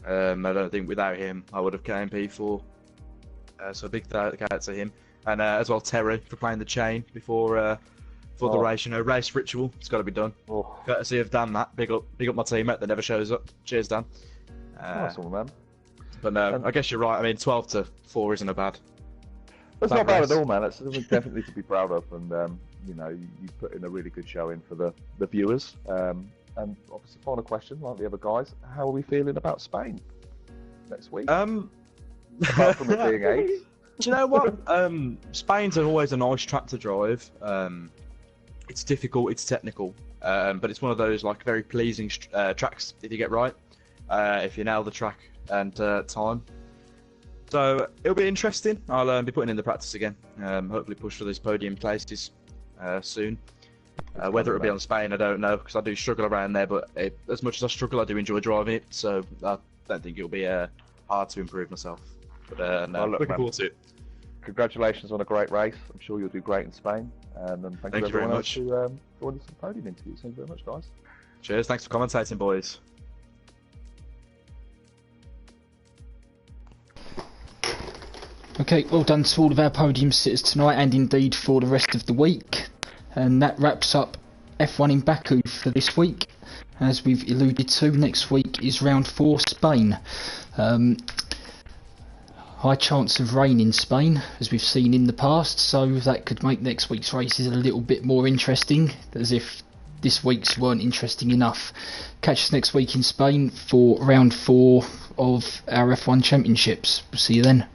I don't think without him I would have came P4. So a big thank you to him, and as well Terry for playing the chain before the race. You know, race ritual. It's got to be done. Oh. Courtesy of Dan. That big up my teammate that never shows up. Cheers, Dan. Nice one, man. But no, I guess you're right. I mean, 12-4 isn't a bad. That's Bad not bad race. at all, man. That's something definitely to be proud of, and you know, you put in a really good showing for the viewers. And obviously, final question, like the other guys, how are we feeling about Spain next week? Apart from it being 8. Do you know what? Spain's always a nice track to drive. It's difficult, it's technical, but it's one of those like very pleasing tracks if you get right, if you nail the track and time. So it'll be interesting. I'll be putting in the practice again. Hopefully push for these podium places soon. Whether it'll be on Spain, I don't know, because I do struggle around there. But as much as I struggle, I do enjoy driving it. So I don't think it'll be hard to improve myself. But no, look, looking man, forward to it. Congratulations on a great race. I'm sure you'll do great in Spain. And thank you very everyone much. else who joined us in the podium interview. Thank you very much, guys. Cheers. Thanks for commentating, boys. Okay, well done to all of our podium sitters tonight, and indeed for the rest of the week. And that wraps up F1 in Baku for this week. As we've alluded to, next week is round 4, Spain. High chance of rain in Spain, as we've seen in the past, so that could make next week's races a little bit more interesting, as if this week's weren't interesting enough. Catch us next week in Spain for round 4 of our F1 Championships. We'll see you then.